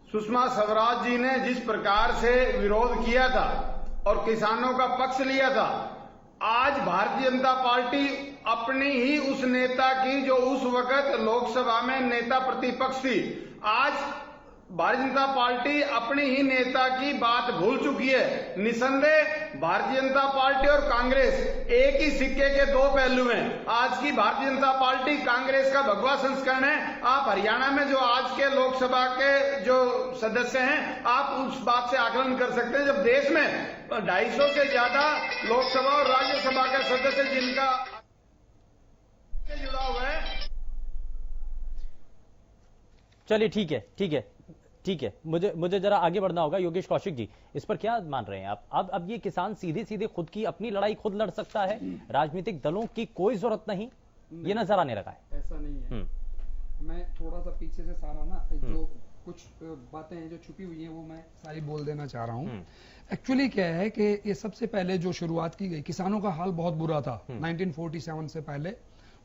सुषमा स्वराज जी ने जिस प्रकार से विरोध किया था और किसानों का पक्ष लिया था। आज भारतीय जनता पार्टी अपनी ही उस नेता की, जो उस वक्त लोकसभा में नेता प्रतिपक्ष थी, आज भारतीय जनता पार्टी अपनी ही नेता की बात भूल चुकी है। निसंदेह भारतीय जनता पार्टी और कांग्रेस एक ही सिक्के के दो पहलू हैं। आज की भारतीय जनता पार्टी कांग्रेस का भगवा संस्करण है। आप हरियाणा में जो आज के लोकसभा के जो सदस्य हैं, आप उस बात से आकलन कर सकते हैं, जब देश में 250 से ज्यादा लोकसभा और राज्यसभा के सदस्य जिनका जुड़ा हुआ है। चलिए ठीक है, मुझे जरा आगे बढ़ना होगा। योगेश कौशिक जी, इस पर क्या मान रहे हैं आप? अब ये किसान सीधे खुद की अपनी लड़ाई खुद लड़ सकता है, राजनीतिक दलों की कोई जरूरत नहीं, ये नजर आने लगा है। ऐसा नहीं है। मैं थोड़ा सा पीछे से सारा ना जो कुछ बातें हैं जो छुपी हुई हैं वो मैं सारी बोल देना चाह रहा हूँ। एक्चुअली क्या है कि ये सबसे पहले जो शुरुआत की गई, किसानों का हाल बहुत बुरा था 1947 से पहले,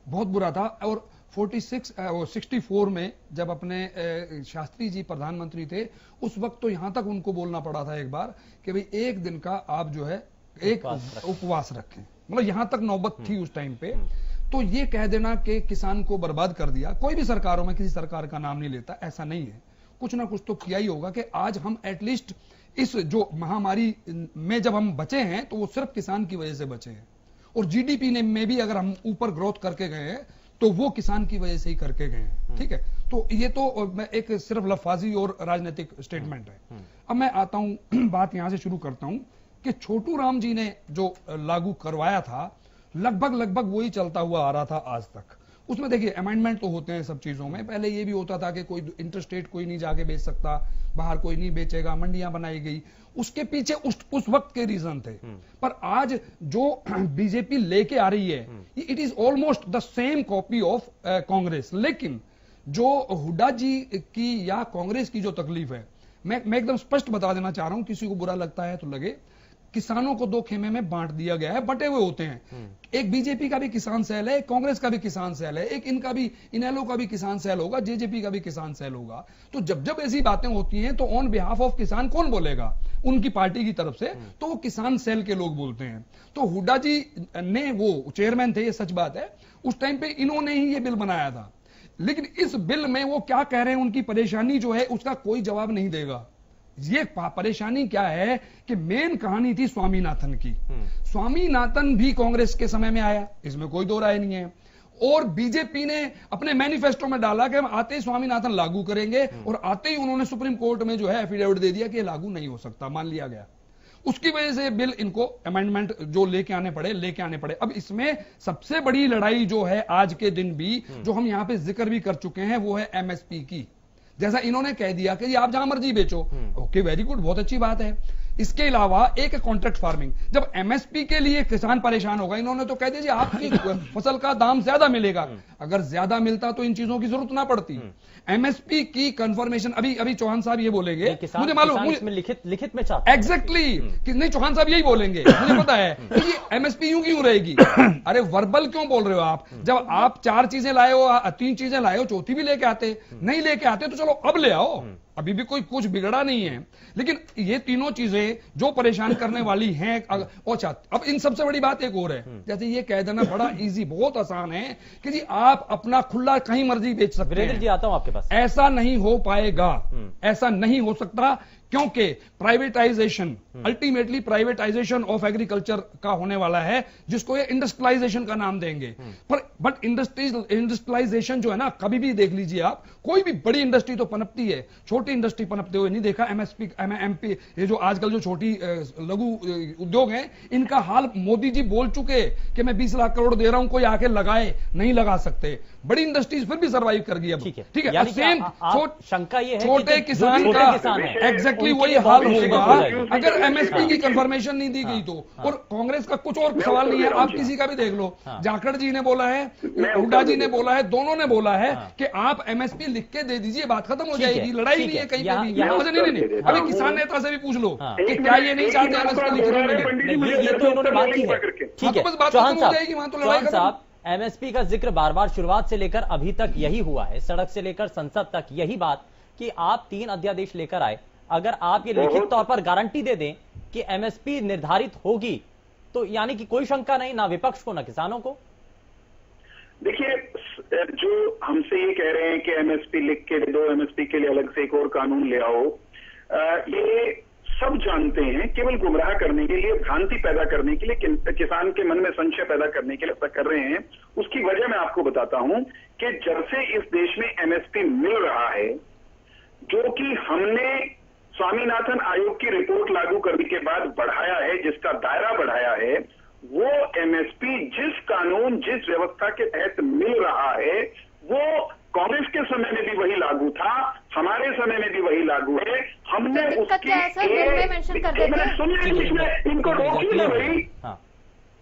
बहुत बुरा था। और 64 में जब अपने शास्त्री जी प्रधानमंत्री थे, उस वक्त तो यहां तक उनको बोलना पड़ा था एक बार कि भाई एक दिन का आप जो है एक उपवास रखें, मतलब यहां तक नौबत थी उस टाइम पे। तो ये कह देना कि किसान को बर्बाद कर दिया, कोई भी सरकारों में किसी सरकार का नाम नहीं लेता, ऐसा नहीं है। कुछ ना कुछ तो किया ही होगा कि आज हम एटलीस्ट इस जो महामारी में जब हम बचे हैं तो वो सिर्फ किसान की वजह से बचे हैं। और जीडीपी में भी अगर हम ऊपर ग्रोथ करके गए हैं तो वो किसान की वजह से ही करके गए हैं। ठीक है, तो ये तो मैं एक सिर्फ लफाजी और राजनीतिक स्टेटमेंट है। अब मैं आता हूं, बात यहां से शुरू करता हूं कि छोटू राम जी ने जो लागू करवाया था, लगभग वही चलता हुआ आ रहा था आज तक। उसमें देखिए अमेंडमेंट तो होते हैं सब चीजों में। पहले ये भी होता था कि कोई इंटरस्टेट कोई नहीं जाके बेच सकता, बाहर कोई नहीं बेचेगा, मंडियां बनाई गई, उसके पीछे उस वक्त के रीजन थे। पर आज जो बीजेपी लेके आ रही है, it is almost the same copy of Congress. लेकिन जो हुड्डा जी की या कांग्रेस की जो तकलीफ है, मैं एकदम स्पष्ट बता देना चाह रहा हूं, किसी को बुरा लगता है तो लगे, किसानों को दो खेमे में बांट दिया गया है, बटे हुए होते हैं। एक बीजेपी का भी किसान सेल है, एक कांग्रेस का भी किसान सेल है, एक इनका भी, इनेलो का भी किसान सेल होगा, जेजेपी का भी किसान सेल होगा। तो जब ऐसी बातें होती हैं तो ऑन बिहाफ ऑफ किसान कौन बोलेगा? उनकी पार्टी की तरफ से तो वो किसान सेल के लोग बोलते हैं। तो हुड्डा जी ने, वो चेयरमैन थे, ये सच बात है, उस टाइम पे इन्होंने ही ये बिल बनाया था। लेकिन इस बिल में वो क्या कह रहे हैं, उनकी परेशानी जो है उसका कोई जवाब नहीं देगा। ये परेशानी क्या है कि मेन कहानी थी स्वामीनाथन की। स्वामीनाथन भी कांग्रेस के समय में आया, इसमें कोई दो राय नहीं है। और बीजेपी ने अपने मैनिफेस्टो में डाला कि हम आते ही स्वामीनाथन लागू करेंगे, और आते ही उन्होंने सुप्रीम कोर्ट में जो है एफिडेविट दे दिया कि ये लागू नहीं हो सकता, मान लिया गया। उसकी वजह से बिल इनको अमेंडमेंट जो लेके आने पड़े। अब इसमें सबसे बड़ी लड़ाई जो है आज के दिन भी, जो हम यहां पे जिक्र भी कर चुके हैं, वो है एमएसपी की। जैसा इन्होंने कह दिया कि आप जहां मर्जी बेचो, ओके वेरी गुड, बहुत अच्छी बात है। इसके अलावा एक कॉन्ट्रैक्ट फार्मिंग, जब एमएसपी के लिए किसान परेशान होगा, इन्होंने तो कह दिया आपकी फसल का दाम ज्यादा मिलेगा। अगर ज्यादा मिलता तो इन चीजों की जरूरत ना पड़ती। एमएसपी की कंफर्मेशन, अभी चौहान साहब ये बोलेंगे, मुझे मालूम, मुझे लिखित में चाहते हैं एग्जैक्टली कि नहीं, चौहान साहब यही बोलेंगे, मुझे पता है कि एमएसपी यूं क्यों रहेगी। अरे वर्बल क्यों बोल रहे हो आप? जब आप 4 चीजें लाए हो, 3 चीजें लाए हो, चौथी भी लेके आते, नहीं लेके आते तो चलो अब ले आओ, अभी भी कोई कुछ बिगड़ा नहीं है। लेकिन ये तीनों चीजें जो परेशान करने वाली हैं, अब इन सबसे बड़ी बात एक और है, जैसे ये कह देना बड़ा इजी, बहुत आसान है कि जी आप अपना खुला कहीं मर्जी बेच सकते हैं। जी आता हूं आपके पास। ऐसा नहीं हो पाएगा, ऐसा नहीं हो सकता, क्योंकि privatisation, ultimately privatisation of agriculture का होने वाला है, जिसको ये इंडस्ट्रियलाइजेशन का नाम देंगे। बट इंडस्ट्रियलाइजेशन जो है ना, कभी भी देख लीजिए आप, कोई भी बड़ी इंडस्ट्री तो पनपती है, छोटी इंडस्ट्री पनपते हुए नहीं देखा। एमपी, ये जो आजकल जो छोटी लघु उद्योग हैं, इनका हाल मोदी जी बोल चुके कि मैं 20 लाख करोड़ दे रहा हूं, कोई आके लगाए, नहीं लगा सकते। बड़ी इंडस्ट्रीज फिर भी सर्वाइव कर गई। ठीक है, सेम शंका ये है छोटे किसान का एग्जैक्टली वही हाल होगा अगर एमएसपी की कंफर्मेशन नहीं दी गई तो। और कांग्रेस का कुछ और सवाल नहीं है, आप किसी का भी देख लो, जाखड़ जी ने बोला है, हुड्डा जी ने बोला है, दोनों ने बोला है कि आप एमएसपी लिख के दे दीजिए, बात खत्म हो जाएगी, लड़ाई नहीं है कहीं पे भी। नहीं, अभी किसान नेता से भी पूछ लो कि क्या ये नहीं चाहते एमएसपी लिखने, ये तो उन्होंने बात की है। ठीक है, बस बात खत्म हो जाएगी, वहां तो लड़ाई खत्म। एमएसपी का जिक्र बार बार शुरुआत से लेकर अभी तक यही हुआ है, सड़क से लेकर संसद तक यही बात कि आप 3 अध्यादेश लेकर आए, अगर आप ये लिखित तौर पर गारंटी दे दें कि एमएसपी निर्धारित होगी, तो यानी कि कोई शंका नहीं, ना विपक्ष को ना किसानों को। देखिए, जो हमसे ये कह रहे हैं कि एमएसपी लिख के दे दो, एमएसपी के लिए अलग से एक और कानून ले आओ, ये सब जानते हैं केवल गुमराह करने के लिए, भ्रांति पैदा करने के लिए, किसान के मन में संशय पैदा करने के लिए ऐसा कर रहे हैं। उसकी वजह मैं आपको बताता हूं कि जब से इस देश में एमएसपी मिल रहा है, जो कि हमने स्वामीनाथन आयोग की रिपोर्ट लागू करने के बाद बढ़ाया है, जिसका दायरा बढ़ाया है, वो एमएसपी जिस कानून, जिस व्यवस्था के तहत मिल रहा है, वो कांग्रेस के समय में भी वही लागू था, हमारे समय में भी वही लागू है। हमने उसकी इनको रोकिए भाई,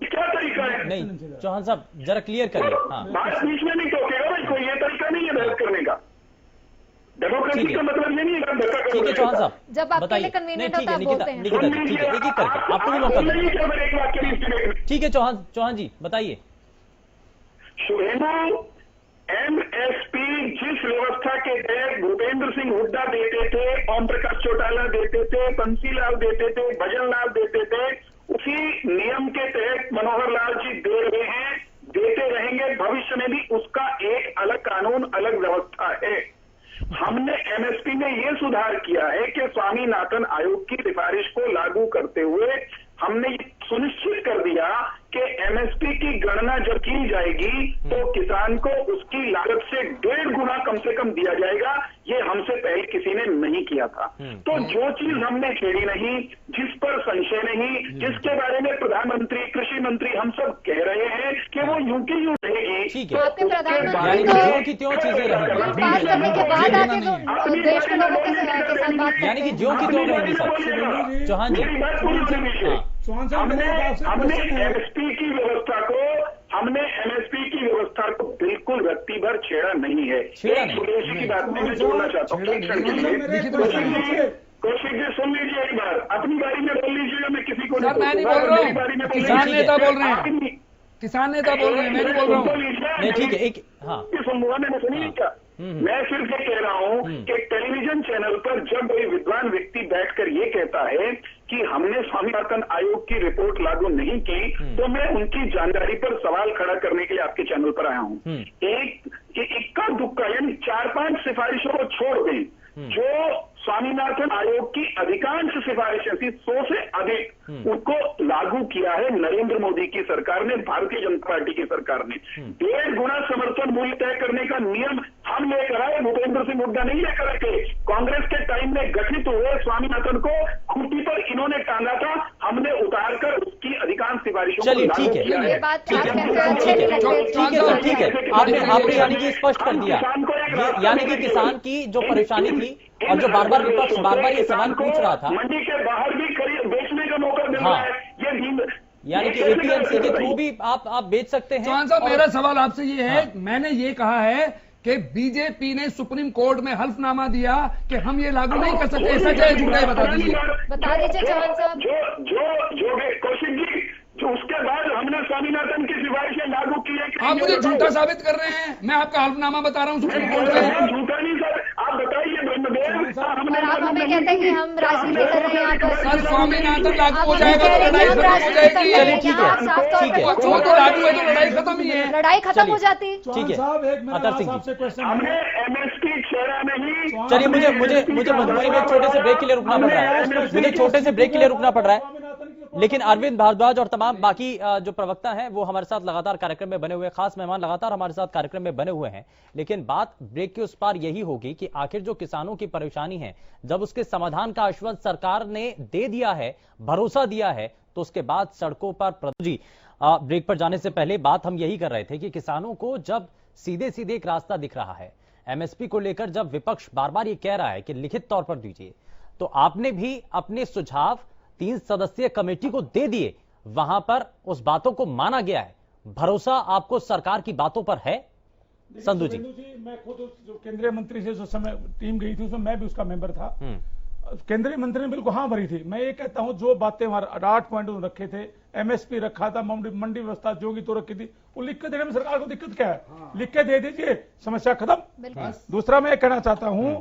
क्या तरीका है? नहीं चौहान साहब, जरा क्लियर करिए। हाँ, बात बीच में नहीं टोकेगा भाई, कोई ये तरीका नहीं है बहस करने का। डेमोक्रेसी का मतलब ये नहीं है। ठीक है चौहान साहब, जब आपके लिए कन्वीनियंट होता है आप बोलते हैं। ठीक है, एक एक करके आपको भी मौका दूंगा। ठीक है चौहान जी बताइए। शुभेंदु, एमएसपी जिस व्यवस्था के तहत भूपेंद्र सिंह हुड्डा देते थे, ओम प्रकाश चौटाला देते थे, बंसीलाल देते थे, भजनलाल देते थे, उसी नियम के तहत मनोहर लाल जी दे रहे हैं, देते रहेंगे, भविष्य में भी उसका एक अलग कानून, अलग व्यवस्था है। हमने एमएसपी में यह सुधार किया है कि स्वामीनाथन आयोग की सिफारिश को लागू करते हुए हमने ये सुनिश्चित कर दिया कि एमएसपी की गणना जब की जाएगी तो किसान को उसकी लागत से 1.5 गुना कम से कम दिया जाएगा। ये हमसे पहले किसी ने नहीं किया था। तो जो चीज हमने छेड़ी नहीं, जिस पर संशय नहीं, जिसके बारे में प्रधानमंत्री, कृषि मंत्री हम सब कह रहे हैं कि वो यूं की यूं रहेगी, तो आपके प्रधानमंत्री की त्यों चीजें यानी कि जो की त्यों रहेंगी सब। चौहान जी, हमने एमएसपी की व्यवस्था को बिल्कुल रत्ती भर छेड़ा नहीं है। एक स्वदेशी की बात मैं जोड़ना चाहता हूँ एक क्षण के लिए। कौशिक जी सुन लीजिए एक बार, अपनी बारी में बोल लीजिएगा, मैं किसी को नहीं बोल रहा हूँ। किसान नेता बोल रहे हैं, किसान नेता बोल रहे हैं, मैं नहीं बोल रहा हूँ। ठीक है, एक सुनूंगा, मैंने सुनी क्या? मैं सिर्फ ये कह रहा हूं कि टेलीविजन चैनल पर जब कोई विद्वान व्यक्ति बैठकर ये कहता है कि हमने स्वामीनाथन आयोग की रिपोर्ट लागू नहीं की, तो मैं उनकी जानकारी पर सवाल खड़ा करने के लिए आपके चैनल पर आया हूं। इक्का दुक्का यानी 4-5 सिफारिशों को छोड़ दें, जो स्वामीनाथन आयोग की अधिकांश सिफारिशें थी, 100 से अधिक, उनको लागू किया है नरेंद्र मोदी की सरकार ने, भारतीय जनता पार्टी की सरकार ने। 1.5 गुना समर्थन मूल्य तय करने का नियम हम लेकर आए, भूपेंद्र सिंह हुड्डा नहीं लेकर आए। कांग्रेस के टाइम में गठित हुए स्वामीनाथन को खूंटी पर इन्होंने टांगा था, हमने उतार कर उसकी अधिकांश सिफारिशों को लागू किया है। ठीक है, आपने यानी कि स्पष्ट कर दिया, यानी कि किसान की जो परेशानी थी और जो बार बार विपक्ष बार ये सवाल पूछ रहा था, मंडी के बाहर भी बेचने का मौका मिल रहा है, ये यानी कि एपीएमसी के थ्रू भी आप बेच सकते हैं। चौहान साहब, मेरा सवाल आपसे ये है, मैंने ये कहा है कि बीजेपी ने सुप्रीम कोर्ट में हल्फनामा दिया कि हम ये लागू नहीं कर सकते, ऐसा क्या झूठा है? बता दीजिए चौहान साहब। जो कौशिक जी, जो उसके बाद हमने स्वामीनाथन की सिफारिशें लागू की है। आप मुझे झूठा साबित कर रहे हैं, मैं आपका हल्फनामा बता रहा हूँ सुप्रीम कोर्ट का। झूठा नहीं सर, आप बताइए। आप हमें कहते हैं कि हम राजनीति कर रहे हैं, सर स्वामीनाथन लागू हो जाएगा तो लड़ाई खत्म हो जाएगी। वो तो लागू है तो लड़ाई खत्म ही है, लड़ाई खत्म हो जाती। ठीक है, हमने एमएसपी छेड़ा नहीं। चलिए, मुझे मधुबनी में छोटे से ब्रेक के लिए रुकना पड़ रहा है, मुझे छोटे से ब्रेक के लिए रुकना पड़ रहा है, लेकिन अरविंद भारद्वाज और तमाम बाकी जो प्रवक्ता हैं वो हमारे साथ लगातार कार्यक्रम में बने हुए, खास मेहमान लगातार हमारे साथ कार्यक्रम में बने हुए हैं। लेकिन बात ब्रेक के उस पार यही होगी कि आखिर जो किसानों की परेशानी है, जब उसके समाधान का आश्वासन सरकार ने दे दिया है, भरोसा दिया है, तो उसके बाद सड़कों पर जी ब्रेक पर जाने से पहले बात हम यही कर रहे थे कि किसानों को जब सीधे सीधे एक रास्ता दिख रहा है, एमएसपी को लेकर जब विपक्ष बार बार ये कह रहा है कि लिखित तौर पर दीजिए, तो आपने भी अपने सुझाव 3 सदस्यीय कमेटी को दे दिए, वहां पर उस बातों को माना गया है। भरोसा आपको सरकार की बातों पर है? संधू जी, मैं खुद जो केंद्रीय मंत्री से जो समय टीम गई थी उसमें मैं भी उसका मेंबर था। केंद्रीय मंत्री ने बिल्कुल हाँ भरी थी। मैं ये कहता हूं जो बातें हमारे 8 पॉइंट रखे थे, एमएसपी रखा था, मंडी व्यवस्था जो की तो रखी थी, वो लिख के देने में सरकार को दिक्कत क्या है? लिख के दे दीजिए, समस्या खत्म। दूसरा मैं कहना चाहता हूं,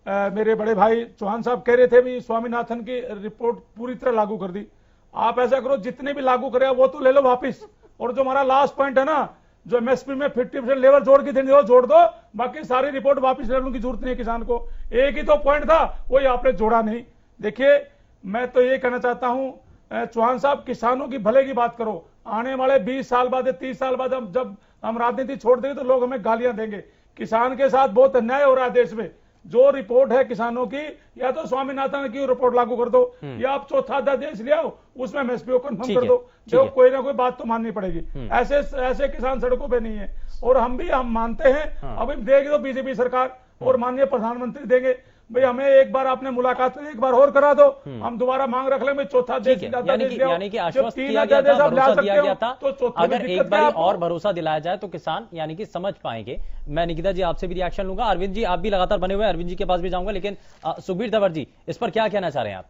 मेरे बड़े भाई चौहान साहब कह रहे थे भी स्वामीनाथन की रिपोर्ट पूरी तरह लागू कर दी। आप ऐसा करो, जितने भी लागू करे वो तो ले लो वापिस, और जो हमारा लास्ट पॉइंट है ना, जो एमएसपी में 50% लेवल जोड़ के देनी हो जोड़ दो, बाकी सारी रिपोर्ट वापस लेने की जरूरत नहीं है किसान को। एक ही तो पॉइंट था, वही आपने जोड़ा नहीं। देखिए, मैं तो ये कहना चाहता हूं चौहान साहब, किसानों की भले की बात करो। आने वाले 20 साल बाद या 30 साल बाद जब हम राजनीति छोड़ देंगे तो लोग हमें गालियां देंगे। किसान के साथ बहुत अन्याय हो रहा है देश में। जो रिपोर्ट है किसानों की, या तो स्वामीनाथन की रिपोर्ट लागू कर दो, या आप चौथा अध्यादेश ले आओ, उसमें एमएसपी को कंफर्म कर दो। जो कोई ना कोई बात तो माननी पड़ेगी। ऐसे किसान सड़कों पे नहीं है। और हम मानते हैं, अभी देगी तो बीजेपी सरकार और माननीय प्रधानमंत्री देंगे। भाई हमें एक बार आपने मुलाकात एक बार और करा दो, हम दोबारा मांग रख लेंगे चौथा देश। यानी कि आश्वस्त किया गया था, भरोसा दिया गया था, तो अगर एक बार और भरोसा दिलाया जाए तो किसान यानी कि समझ पाएंगे। मैं निकिता जी आपसे भी रिएक्शन लूंगा। अरविंद जी, आप भी लगातार बने हुए हैं, अरविंद जी के पास भी जाऊंगा, लेकिन सुखबीर तंवर जी, इस पर क्या कहना चाह रहे हैं आप?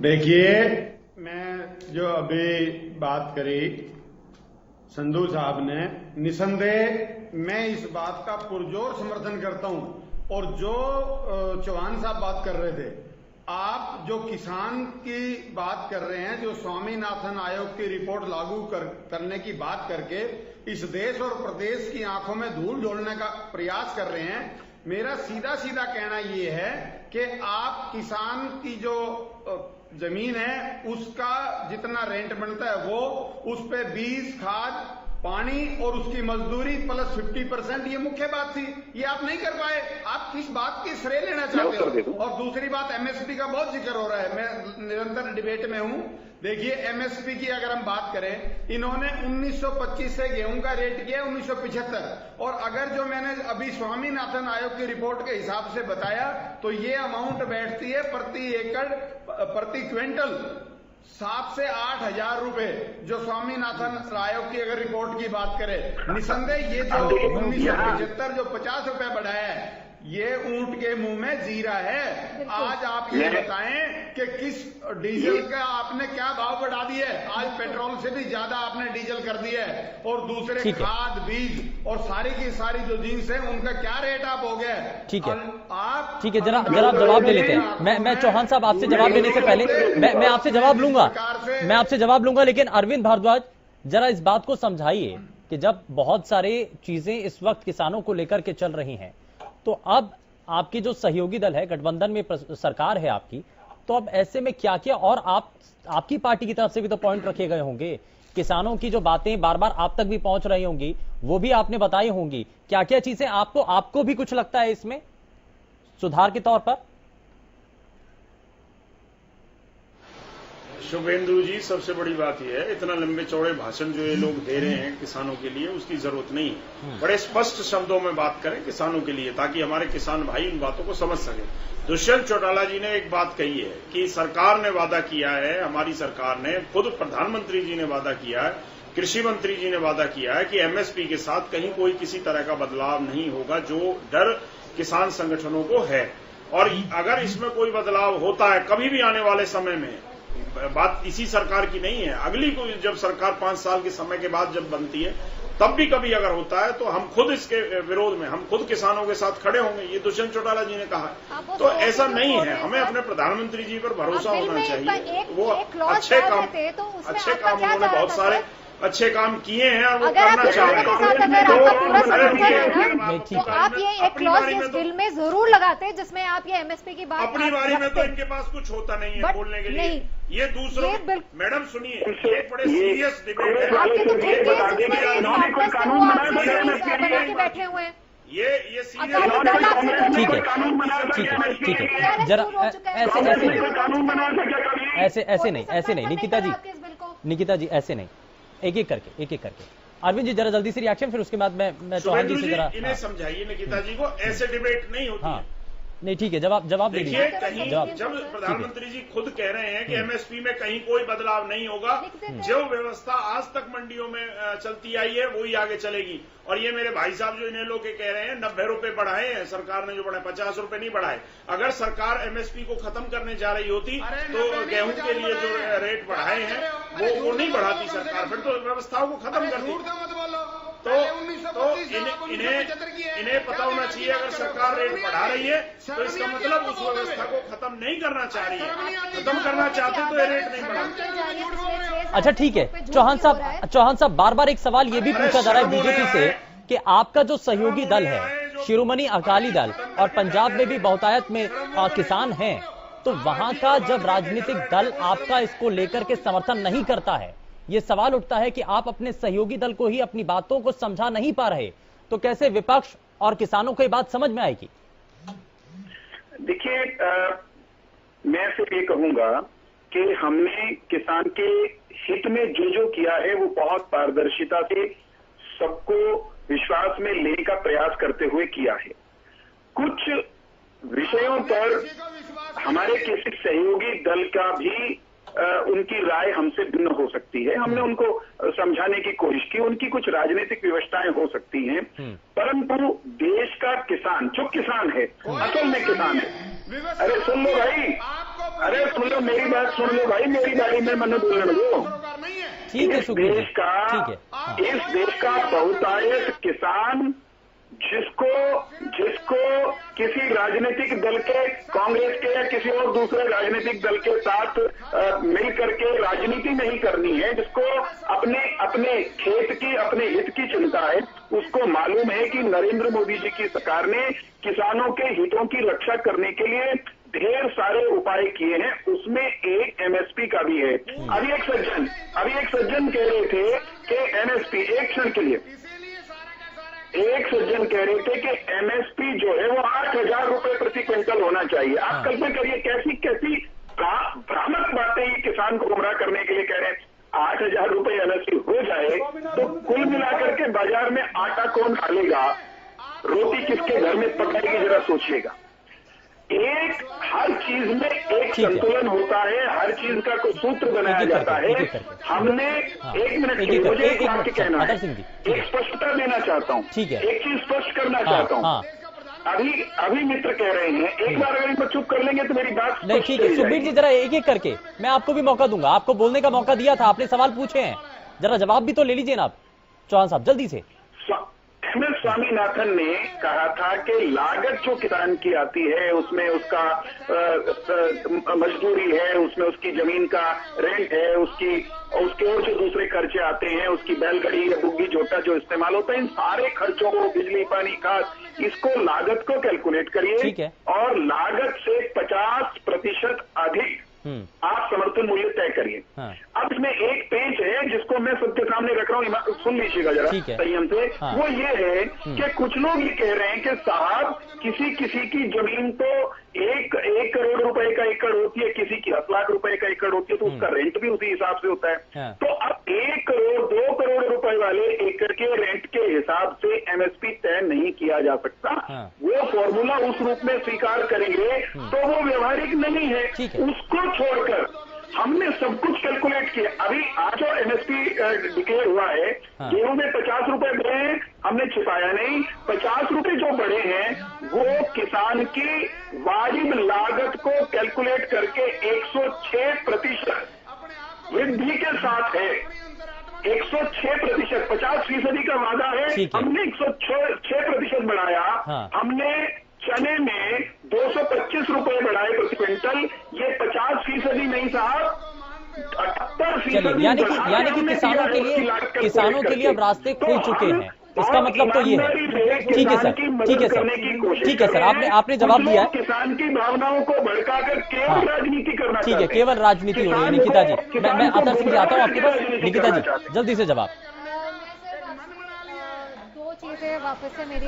देखिए, मैं जो अभी बात करी संधू साहब ने, निसंदेह मैं इस बात का पुरजोर समर्थन करता हूं। और जो चौहान साहब बात कर रहे थे, आप जो किसान की बात कर रहे हैं, जो स्वामीनाथन आयोग की रिपोर्ट लागू करने की बात करके इस देश और प्रदेश की आंखों में धूल झोलने का प्रयास कर रहे हैं, मेरा सीधा सीधा कहना ये है कि आप किसान की जो जमीन है उसका जितना रेंट बनता है वो, उस पे बीज, खाद, पानी और उसकी मजदूरी प्लस 50%, ये मुख्य बात थी। ये आप नहीं कर पाए। आप किस बात की श्रेय लेना चाहते हो? और दूसरी बात, एमएसपी का बहुत जिक्र हो रहा है, मैं निरंतर डिबेट में हूं। देखिए, एमएसपी की अगर हम बात करें, इन्होंने 1925 से गेहूं का रेट किया 1975, और अगर जो मैंने अभी स्वामीनाथन आयोग की रिपोर्ट के हिसाब से बताया तो ये अमाउंट बैठती है प्रति एकड़, प्रति क्विंटल 7 से 8 हजार रुपए। जो स्वामीनाथन आयोग की अगर रिपोर्ट की बात करें, निसंदेह ये जो 1975 जो 50 रुपए बढ़ाया है, ये ऊंट के मुंह में जीरा है। आज आप ये बताएं कि किस डीजल का आपने क्या भाव बढ़ा दिया है? आज पेट्रोल से भी ज्यादा आपने डीजल कर दिया है। और दूसरे खाद, बीज और सारी की सारी जो जीन्स है उनका क्या रेट आप हो गया है? ठीक है, आप ठीक है, जरा जवाब ले लेते हैं। मैं चौहान साहब आपसे जवाब लेने से पहले मैं आपसे जवाब लूंगा, लेकिन अरविंद भारद्वाज, जरा इस बात को समझाइए कि जब बहुत सारे चीजें इस वक्त किसानों को लेकर के चल रही हैं, तो अब आपकी जो सहयोगी दल है, गठबंधन में सरकार है आपकी, तो अब ऐसे में क्या क्या, और आपकी पार्टी की तरफ से भी तो पॉइंट रखे गए होंगे, किसानों की जो बातें बार बार आप तक भी पहुंच रही होंगी, वो भी आपने बताई होंगी। क्या क्या चीजें आपको भी कुछ लगता है इसमें सुधार के तौर पर? शुभेंदु जी, सबसे बड़ी बात यह है, इतना लंबे चौड़े भाषण जो ये लोग दे रहे हैं किसानों के लिए, उसकी जरूरत नहीं है। बड़े स्पष्ट शब्दों में बात करें किसानों के लिए, ताकि हमारे किसान भाई उन बातों को समझ सके। दुष्यंत चौटाला जी ने एक बात कही है कि सरकार ने वादा किया है, हमारी सरकार ने, खुद प्रधानमंत्री जी ने वादा किया है, कृषि मंत्री जी ने वादा किया है कि एमएसपी के साथ कहीं कोई किसी तरह का बदलाव नहीं होगा, जो डर किसान संगठनों को है। और अगर इसमें कोई बदलाव होता है कभी भी आने वाले समय में, बात इसी सरकार की नहीं है, अगली कोई जब सरकार 5 साल के समय के बाद जब बनती है, तब भी कभी अगर होता है तो हम खुद इसके विरोध में, हम खुद किसानों के साथ खड़े होंगे, ये दुष्यंत चौटाला जी ने कहा। तो ऐसा नहीं है, हमें अपने प्रधानमंत्री जी पर भरोसा होना चाहिए। वो अच्छे काम उन्होंने बहुत सारे अच्छे काम किए हैं और वो करना चाह रहे हैं। तो आप ये एक क्लॉज इस बिल में जरूर लगाते हैं जिसमें आप ये एमएसपी की बात अपनी बारी में तो इनके पास कुछ होता नहीं है बोलने के लिए। ये दूसरों, मैडम सुनिए, ये बड़े सीरियस डिबेट है। बैठे हुए हैं, ये ठीक है, जरा ऐसे नहीं निकिता जी ऐसे नहीं, एक एक करके। अरविंद जी, जरा जल्दी से रिएक्शन, फिर उसके बाद मैं चौहान जी से जरा इन्हें समझाइए निकिता जी को, ऐसे डिबेट नहीं होती है। नहीं, ठीक है, जवाब देखिए, कहीं जब प्रधानमंत्री जी खुद कह रहे हैं कि एमएसपी में कहीं कोई बदलाव नहीं होगा, जो व्यवस्था आज तक मंडियों में चलती आई है वही आगे चलेगी। और ये मेरे भाई साहब जो इन्हें लोग कह रहे हैं 90 रुपए बढ़ाए हैं सरकार ने, जो बढ़ाए 50 रुपए नहीं बढ़ाए। अगर सरकार एमएसपी को खत्म करने जा रही होती तो गेहूं के लिए जो रेट बढ़ाए हैं वो नहीं बढ़ाती सरकार, फिर तो व्यवस्थाओं को खत्म कर दी। इन्हें पता होना चाहिए अगर सरकार रेट बढ़ा रही है तो इसका मतलब उस व्यवस्था को खत्म नहीं करना चाह रही है। खत्म करना चाहते तो ये रेट नहीं बढ़ाते। अच्छा ठीक है चौहान साहब बार बार एक सवाल ये भी पूछा जा रहा है बीजेपी से कि आपका जो सहयोगी दल है शिरोमणि अकाली दल और पंजाब में भी बहुतायत में किसान हैं, तो वहां का जब राजनीतिक दल आपका इसको लेकर के समर्थन नहीं करता है, ये सवाल उठता है कि आप अपने सहयोगी दल को ही अपनी बातों को समझा नहीं पा रहे, तो कैसे विपक्ष और किसानों को ये बात समझ में आएगी? देखिए मैं सिर्फ ये कहूंगा कि हमने किसान के हित में जो किया है वो बहुत पारदर्शिता से सबको विश्वास में लेने का प्रयास करते हुए किया है। कुछ विषयों पर हमारे किसी सहयोगी दल का भी उनकी राय हमसे भिन्न हो सकती है। हमने उनको समझाने की कोशिश की, उनकी कुछ राजनीतिक व्यवस्थाएं हो सकती हैं, परंतु देश का किसान जो किसान है असल में किसान है। अरे सुन लो भाई, अरे सुन लो मेरी बात सुन लो भाई, मेरी बारी में मैंने बोलने दो। इस देश का बहुतायत किसान जिसको किसी राजनीतिक दल के, कांग्रेस के या किसी और दूसरे राजनीतिक दल के साथ मिल करके राजनीति नहीं करनी है, जिसको अपने खेत की, अपने हित की चिंता है, उसको मालूम है कि नरेंद्र मोदी जी की सरकार ने किसानों के हितों की रक्षा करने के लिए ढेर सारे उपाय किए हैं, उसमें एक एमएसपी का भी है। अभी एक सज्जन कह रहे थे कि एमएसपी, एक क्षण के लिए एक सज्जन कह रहे थे कि एमएसपी जो है वो 8,000 रुपए प्रति क्विंटल होना चाहिए। आप कल्पना करिए कैसी भ्रामक बातें ये किसान को गुमराह करने के लिए कह रहे हैं। 8,000 रुपए एमएसपी हो जाए तो कुल मिलाकर के बाजार में आटा कौन डालेगा, रोटी किसके घर में पकाएगी, जरा सोचिएगा। हर चीज में एक संतुलन होता है, हर चीज का कोई सूत्र बनाया जाता है। हमने एक मिनट मुझे एक वाक्य कहना है, एक स्पष्टता देना चाहता हूँ, एक चीज स्पष्ट करना चाहता हूँ। अभी मित्र कह रहे हैं, एक बार अगर इनको चुप कर लेंगे तो मेरी बात नहीं। ठीक है सुखबीर जी, जरा एक एक करके मैं आपको भी मौका दूंगा, आपको बोलने का मौका दिया था, आपने सवाल पूछे हैं, जरा जवाब भी तो ले लीजिए ना आप चौहान साहब, जल्दी से। स्वामीनाथन ने कहा था कि लागत जो किसान की आती है उसमें उसका मजदूरी है, उसमें उसकी जमीन का रेंट है, उसके और जो दूसरे खर्चे आते हैं, उसकी बैलगाड़ी या बुग्गी झोटा जो इस्तेमाल होता है, इन सारे खर्चों को, बिजली पानी खाद, इसको लागत को कैलकुलेट करिए और लागत से 50% अधिक आप समर्थन मूल्य तय करिए। अब इसमें एक पेज है जिसको मैं सबके सामने रख रहा हूँ, सुन लीजिएगा जरा संयम से। वो ये है कि कुछ लोग ये कह रहे हैं कि साहब किसी की जमीन तो 1 करोड़ रुपए का एकड़ होती है, किसी की 10 लाख रुपए का एकड़ होती है, तो उसका रेंट भी उसी हिसाब से होता है। तो अब 1 करोड़ 2 करोड़ रुपए वाले एकड़ के रेंट के हिसाब से एमएसपी तय नहीं किया जा सकता। वो फॉर्मूला उस रूप में स्वीकार करेंगे तो वो व्यवहारिक नहीं है। उसको छोड़कर हमने सब कुछ कैलकुलेट किया। अभी आज जो एमएसपी डिक्लेयर हुआ है, गेहूं में 50 रुपए बढ़े हैं, हमने छिपाया नहीं। 50 रुपए जो बढ़े हैं वो किसान की वाजिब लागत को कैलकुलेट करके 106% वृद्धि के साथ है। 106%, 50% का वादा है, हमने 106% बढ़ाया। हमने चने में 225 रुपए बढ़ाए प्रति क्विंटल, ये 50% नहीं साहब, 78%। यानी कि किसानों के लिए अब रास्ते खुल चुके हैं, इसका मतलब तो ये है। ठीक है सर, आपने जवाब दिया है। किसान की भावनाओं को भड़काकर केवल राजनीति करना, ठीक है, केवल राजनीति हो रही है। निकिता जी, मैं अतर सिंह जी आता हूँ आपके पास। निकिता जी जल्दी से जवाब। चीजें वापस से मेरी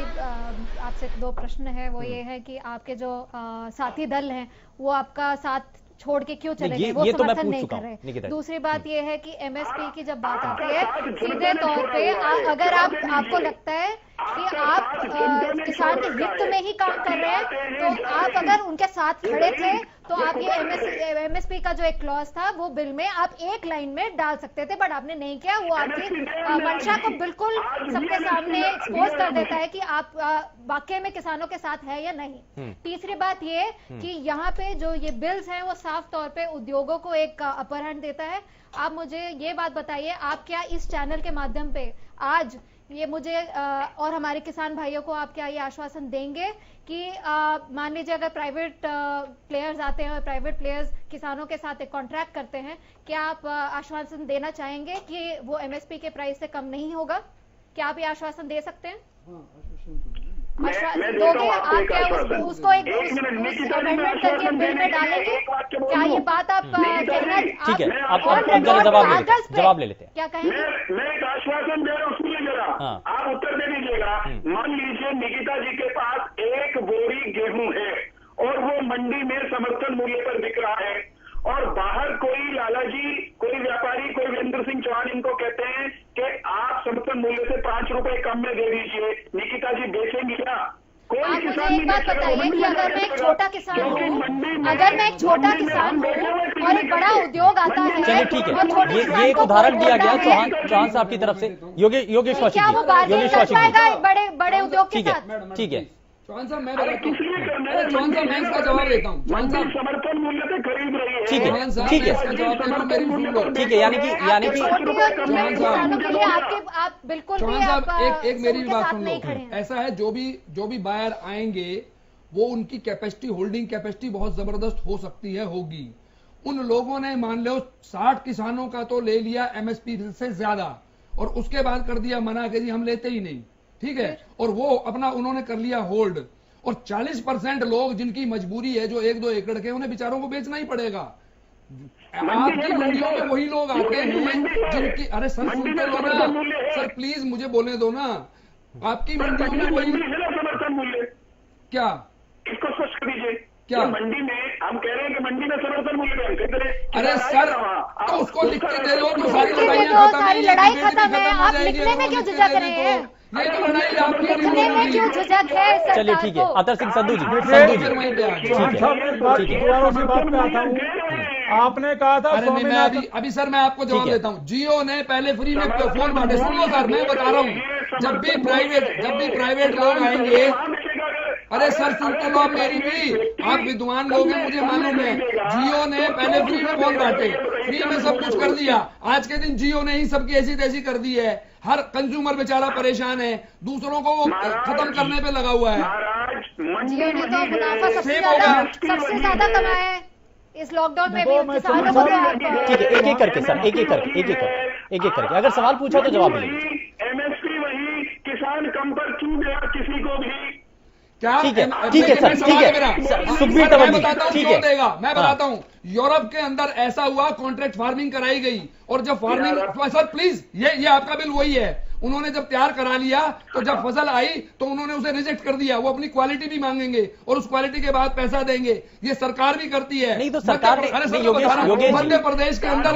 आपसे 2 प्रश्न है, वो ये है कि आपके जो साथी दल हैं वो आपका साथ छोड़ के क्यों चले गए, वो समर्थन नहीं कर रहे। दूसरी बात ये है कि एमएसपी की जब बात आती है, सीधे तौर पे अगर आपको लगता है कि आप किसान के हित में ही काम कर रहे हैं, तो आप अगर उनके साथ खड़े थे तो आप ये एमएसपी का जो एक क्लॉज था वो बिल में आप एक लाइन में डाल सकते थे, बट आपने नहीं किया। वो आपकी मंशा को बिल्कुल सबके सामने एक्सपोज कर देता है कि आप वाकई में किसानों के साथ है या नहीं। तीसरी बात ये कि यहाँ पे जो ये बिल्स हैं वो साफ तौर पे उद्योगों को एक अपहरण देता है। आप मुझे ये बात बताइए, आप क्या इस चैनल के माध्यम पे आज ये मुझे और हमारे किसान भाइयों को आप क्या ये आश्वासन देंगे कि मान लीजिए अगर प्राइवेट प्लेयर्स आते हैं और प्राइवेट प्लेयर्स किसानों के साथ एक कॉन्ट्रैक्ट करते हैं, क्या आप आश्वासन देना चाहेंगे कि वो एमएसपी के प्राइस से कम नहीं होगा? क्या आप ये आश्वासन दे सकते हैं? मैं देता हूं आपको एक आश्वासन। उसको एक अमेंडमेंट करके बिल में डालेंगे, क्या ये बात आप कहना? ठीक है, आप जवाब ले लेते हैं। क्या कहेंगे? मैं एक आश्वासन दे रहा हूँ, सुनिए जरा, आप उत्तर दे दीजिएगा। मान लीजिए निकिता जी के पास 1 बोरी गेहूं है और वो मंडी में समर्थन मूल्य पर बिक रहा है, और बाहर कोई लाला जी, कोई व्यापारी, कोई वीरेंद्र सिंह चौहान इनको कहते हैं कि आप समर्थन मूल्य से 5 रुपए कम में दे दीजिए, निकिता जी बेचेंगी क्या? कोई आप किसान मुझे एक बात बताइए कि अगर मैं एक छोटा किसान हूँ, अगर मैं एक छोटा किसान हूँ और एक बड़ा उद्योग आता है, चलिए ठीक है, ये एक उदाहरण दिया गया चौहान साहब की तरफ से। योगेश कौशिक क्या वो बार्गेन कर पाएगा बड़े उद्योग के साथ? ठीक है चौहान साहब, मैं बताता हूँ, चौहान साहब मैं इसका जवाब देता हूँ। चौहान साहब समर्थन मूल्य से खरीद रही है। ठीक है, ठीक है, इसका जवाब देना मेरी भूल हो। ठीक है, यानी कि किसानों के लिए आप बिल्कुल चौहान साहब एक मेरी भी बात सुन लो। ऐसा है, जो भी बायर आएंगे वो उनकी कैपेसिटी, होल्डिंग कैपेसिटी बहुत जबरदस्त हो सकती है, होगी। उन लोगों ने मान लो 60 किसानों का तो ले लिया एमएसपी से ज्यादा, और उसके बाद कर दिया मना कि जी हम लेते ही नहीं, ठीक है, और वो अपना उन्होंने कर लिया होल्ड। और 40% लोग जिनकी मजबूरी है, जो 1-2 एकड़ के, उन्हें बेचारों को बेचना ही पड़ेगा। आपकी मंडियों में वही लोग आते हैं जिनकी, अरे सर सुनते लो ना सर, प्लीज मुझे बोलने दो ना। आपकी मंडियों में वही समर्थन मूल्य क्या, इसको स्पष्ट कर दीजिए। क्या मंडी में हम कह रहे हैं कि मंडी में समर्थन मूल्य पे, अरे सर तो उसको लिख के दे रहे हो तो सारी लड़ाई खत्म है। आप लिखने में क्यों झिझक रहे हैं? ये तो लड़ाई आपकी लिखने में क्यों झिझक है? चलिए ठीक है, अतर सिंह संधू जी, आपने कहा था। अरे मैं अभी सर मैं आपको जवाब देता हूँ। जियो ने पहले फ्री में फोन बांटे, सुन लो सर, मैं बता रहा हूँ, जब भी प्राइवेट लोग आएंगे, अरे सर सुनते लो आप मेरी भी, आप विद्वान लोग हैं मुझे मालूम है। जियो ने पहले फ्री में फोन बांटे, फ्री में सब कुछ कर दिया। आज के दिन जियो ने ही सबकी ऐसी तैसी कर दी है, हर कंज्यूमर बेचारा परेशान है, दूसरों को वो खत्म करने पे लगा हुआ है। जियो ने तो मुनाफा सबसे ज्यादा कमाया है इस लॉकडाउन में भी। किसानों को ठीक है, एक एक करके सर, एक एक करके अगर सवाल पूछा तो जवाब मिलेगा। एमएसपी वही, किसान कम पर क्यों गया किसी को भी? क्या ठीक है सर, ठीक है सुखबीर तंवर जी, ठीक है, मैं बताता हूँ। यूरोप के अंदर ऐसा हुआ, कॉन्ट्रैक्ट फार्मिंग कराई गई, और जब फार्मिंग, सर प्लीज, ये आपका बिल वही है। उन्होंने जब तैयार करा लिया तो जब फसल आई तो उन्होंने उसे रिजेक्ट कर दिया। वो अपनी क्वालिटी भी मांगेंगे और उस क्वालिटी के बाद पैसा देंगे। ये सरकार भी करती है। नहीं तो सरकार ने, मध्य प्रदेश के अंदर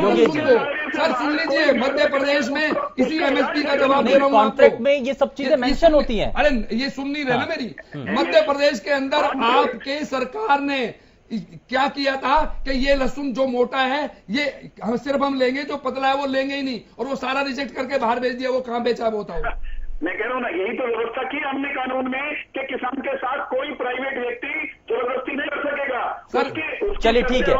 सर सुन लीजिए, मध्य प्रदेश में इसी एमएसपी का जवाब दे रहा हूँ। कॉन्ट्रैक्ट में ये सब चीजें मेंशन होती हैं। अरे ये सुन नहीं रहे ना मेरी। मध्य प्रदेश के अंदर आपके सरकार ने क्या किया था कि ये लहसुन जो मोटा है ये सिर्फ हम लेंगे, जो पतला है वो लेंगे ही नहीं, और वो सारा रिजेक्ट करके बाहर भेज दिया। वो कहां बेचा वो था? मैं कह रहा हूं ना, यही तो व्यवस्था की हमने कानून में कि किसान के साथ कोई प्राइवेट व्यक्ति जबरदस्ती नहीं कर सकेगा सर। चलिए ठीक है,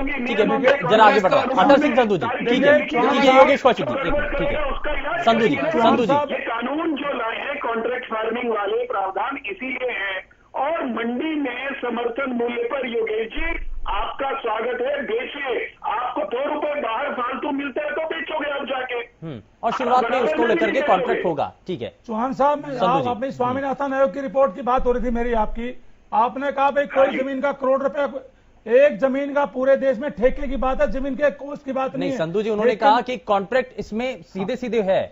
जरा आगे बढ़ा। अतर सिंह संधू जी, ठीक है, योगेश कौशिक जी, ठीक है, संधू जी। ये कानून जो लाए हैं कॉन्ट्रैक्ट फार्मिंग वाले प्रावधान इसीलिए है। और मंडी में समर्थन मूल्य पर योगेश जी आपका स्वागत है, बेचिए। आपको 2 रुपए बाहर फालतू मिलते हैं तो बेचोगे आप जाके, और शुरुआत में उसको लेकर के कॉन्ट्रैक्ट होगा। ठीक है चौहान साहब, आप अपनी स्वामीनाथन आयोग की रिपोर्ट की बात हो रही थी मेरी आपकी। आपने कहा भाई कोई जमीन का करोड़ रुपया, एक जमीन का पूरे देश में ठेके की बात है, जमीन के कोस्ट की बात नहीं है। संधू जी, उन्होंने कहा कि कॉन्ट्रैक्ट इसमें सीधे है,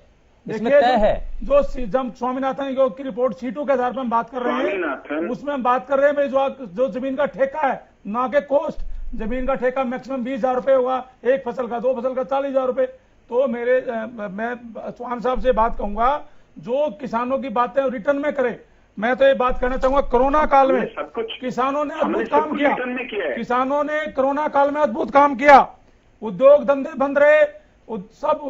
इसमें तय है। जो स्वामीनाथन आयोग की रिपोर्ट सीटों के आधार पर हम बात कर रहे हैं, उसमें हम बात कर रहे हैं भाई जो जमीन का ठेका है, ना के कोस्ट। जमीन का ठेका मैक्सिमम 20,000 रुपए होगा, एक फसल का, 2 फसल का 40,000 रुपए। तो मैं चौहान साहब से बात कहूंगा, जो किसानों की बातें रिटर्न में करे। मैं तो ये बात कहना चाहूंगा, कोरोना काल में किसानों ने अद्भुत काम किया। किसानों ने कोरोना काल में अद्भुत काम किया। उद्योग धंधे बंद रहे, सब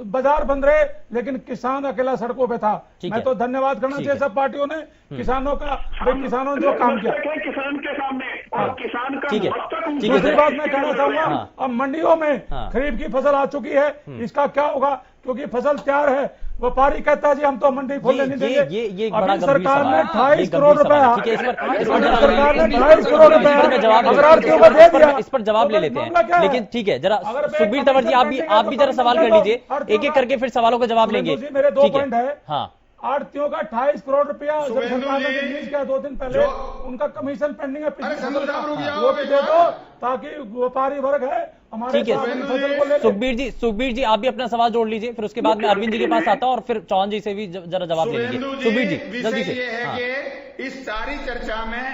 बाजार बंद रहे, लेकिन किसान अकेला सड़कों पे था। मैं तो धन्यवाद करना चाहिए सब पार्टियों ने किसानों का, किसानों ने जो काम किया किसान के सामने, और किसान का दूसरी बात मैं कहना चाहूंगा, अब मंडियों में खरीफ की फसल आ चुकी है, इसका क्या होगा? क्योंकि फसल तैयार है, व्यापारी कहता है जी हम तो मंडी खोलने नहीं देंगे। ये एक बड़ा गंभीर सरकार ने सवाल है। 28 करोड़ रुपए, ठीक है, सरकार ने 28 करोड़ रुपए जवाब इस पर जवाब ले लेते हैं, लेकिन ठीक है, जरा सुखबीर तंवर जी आप भी जरा सवाल कर लीजिए, एक एक करके फिर सवालों का जवाब लेंगे। मेरे 2 पॉइंट है। हाँ, आड़तियों का 28 करोड़ रुपया जब सरकार ने रिलीज किया 2 दिन पहले, उनका कमीशन पेंडिंग है, वो भी दे दो ताकि व्यापारी वर्ग है हमारे। ठीक है सुखबीर जी आप भी अपना सवाल जोड़ लीजिए, फिर उसके बाद में अरविंद जी के पास आता हूं और फिर चौहान जी से भी जरा जवाब ले लीजिए। सुखबीर जी जल्दी से। ये है कि इस सारी चर्चा में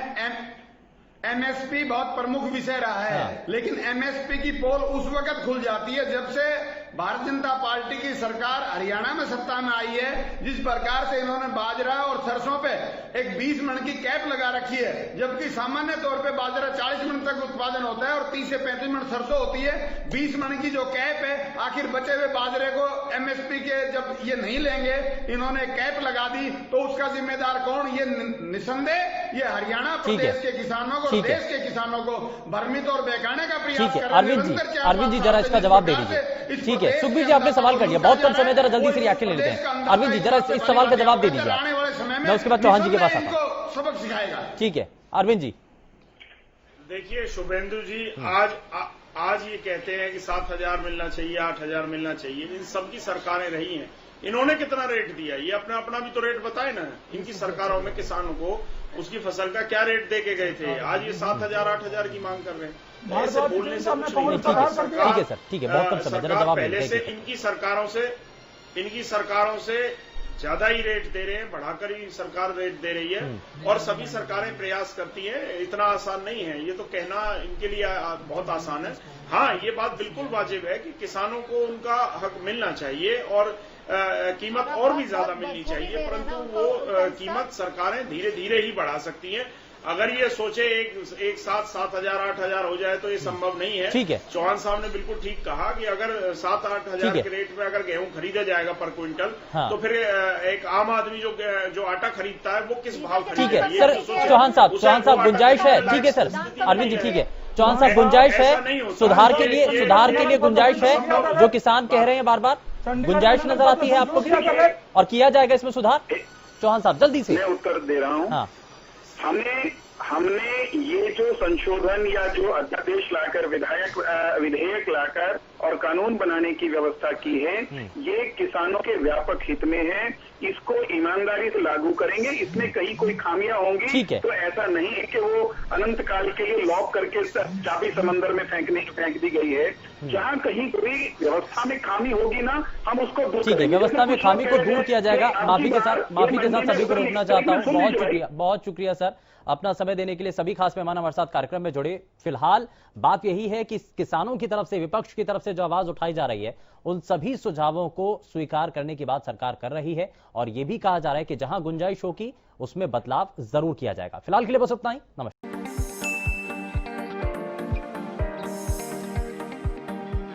एमएसपी बहुत प्रमुख विषय रहा है। लेकिन एमएसपी की पोल उस वक्त खुल जाती है जब से भारतीय जनता पार्टी की सरकार हरियाणा में सत्ता में आई है। जिस प्रकार से इन्होंने बाजरा और सरसों पे एक 20 मन की कैप लगा रखी है, जबकि सामान्य तौर पे बाजरा 40 मन तक उत्पादन होता है और 30 से 35 मन सरसों होती है। 20 मन की जो कैप है, आखिर बचे हुए बाजरे को एमएसपी के जब ये नहीं लेंगे, इन्होंने कैप लगा दी, तो उसका जिम्मेदार कौन? ये निसंदेह ये हरियाणा प्रदेश के किसानों को, देश के किसानों को भ्रमित और बहकाने का प्रयास कर रहे हैं। अरविंद जी जरा इसका जवाब दे दीजिए। ठीक है सुखबीर जी आपने सवाल कर लिया, बहुत कम समय, जरा जल्दी से रिएक्शन ले लेते हैं। अरविंद जी जरा इस सवाल का जवाब दे दीजिए, मैं उसके बाद चौहान जी के पास आता हूं। सबक सिखाएगा। ठीक है अरविंद जी। देखिए शुभेंदु जी, आज ये कहते हैं कि 7,000 मिलना चाहिए, 8,000 मिलना चाहिए। इन सबकी सरकारें रही हैं, इन्होंने कितना रेट दिया ये अपना भी तो रेट बताए ना। इनकी सरकारों में किसानों को उसकी फसल का क्या रेट दे के गए थे, आज ये 7,000 8,000 की मांग कर रहे हैं। ऐसे बोलने से कुछ नहीं। ठीक है सर, ठीक है, बहुत कम समय, जरा जवाब पहले से इनकी सरकारों से ज्यादा ही रेट दे रहे हैं, बढ़ाकर ही सरकार रेट दे रही है और सभी सरकारें प्रयास करती हैं। इतना आसान नहीं है, ये तो कहना इनके लिए बहुत आसान है। हाँ, ये बात बिल्कुल वाजिब है कि किसानों को उनका हक मिलना चाहिए और कीमत और भी ज्यादा मिलनी चाहिए, परंतु वो कीमत सरकारें धीरे धीरे ही बढ़ा सकती हैं। अगर ये सोचे एक साथ 7,000 8,000 हो जाए तो ये संभव नहीं है। ठीक है, चौहान साहब ने बिल्कुल ठीक कहा कि अगर 7-8 हजार के रेट में अगर गेहूं खरीदा जाएगा पर क्विंटल, तो फिर एक आम आदमी जो आटा खरीदता है वो किस भाव खरीदेगा? ठीक है सर, चौहान साहब गुंजाइश है। ठीक है सर, अरविंद जी ठीक है, चौहान साहब गुंजाइश है, सुधार के लिए गुंजाइश है, जो किसान कह रहे हैं बार बार, गुंजाइश नजर आती है आपको भी और किया जाएगा इसमें सुधार? चौहान साहब जल्दी से। मैं उत्तर दे रहा हूँ। हमने ये जो संशोधन या जो अध्यादेश लाकर विधेयक लाकर और कानून बनाने की व्यवस्था की है, ये किसानों के व्यापक हित में है। इसको ईमानदारी से लागू करेंगे। इसमें कहीं कोई खामियां होंगी तो ऐसा नहीं है कि वो अनंत काल के लिए लॉक करके चाबी समंदर में फेंक दी गई है। जहां कहीं कोई व्यवस्था में खामी होगी ना, हम उसको दूर करेंगे। व्यवस्था में खामी को दूर किया जाएगा। माफी के साथ सभी को रोकना चाहता हूँ। बहुत शुक्रिया सर, अपना समय देने के लिए। सभी खास मेहमान हमारे साथ कार्यक्रम में जुड़े। फिलहाल बात यही है कि किसानों की तरफ से, विपक्ष की तरफ से जो आवाज उठाई जा रही है, उन सभी सुझावों को स्वीकार करने की बात सरकार कर रही है और यह भी कहा जा रहा है कि जहां गुंजाइश होगी उसमें बदलाव जरूर किया जाएगा। फिलहाल के लिए बस उतना ही। नमस्कार।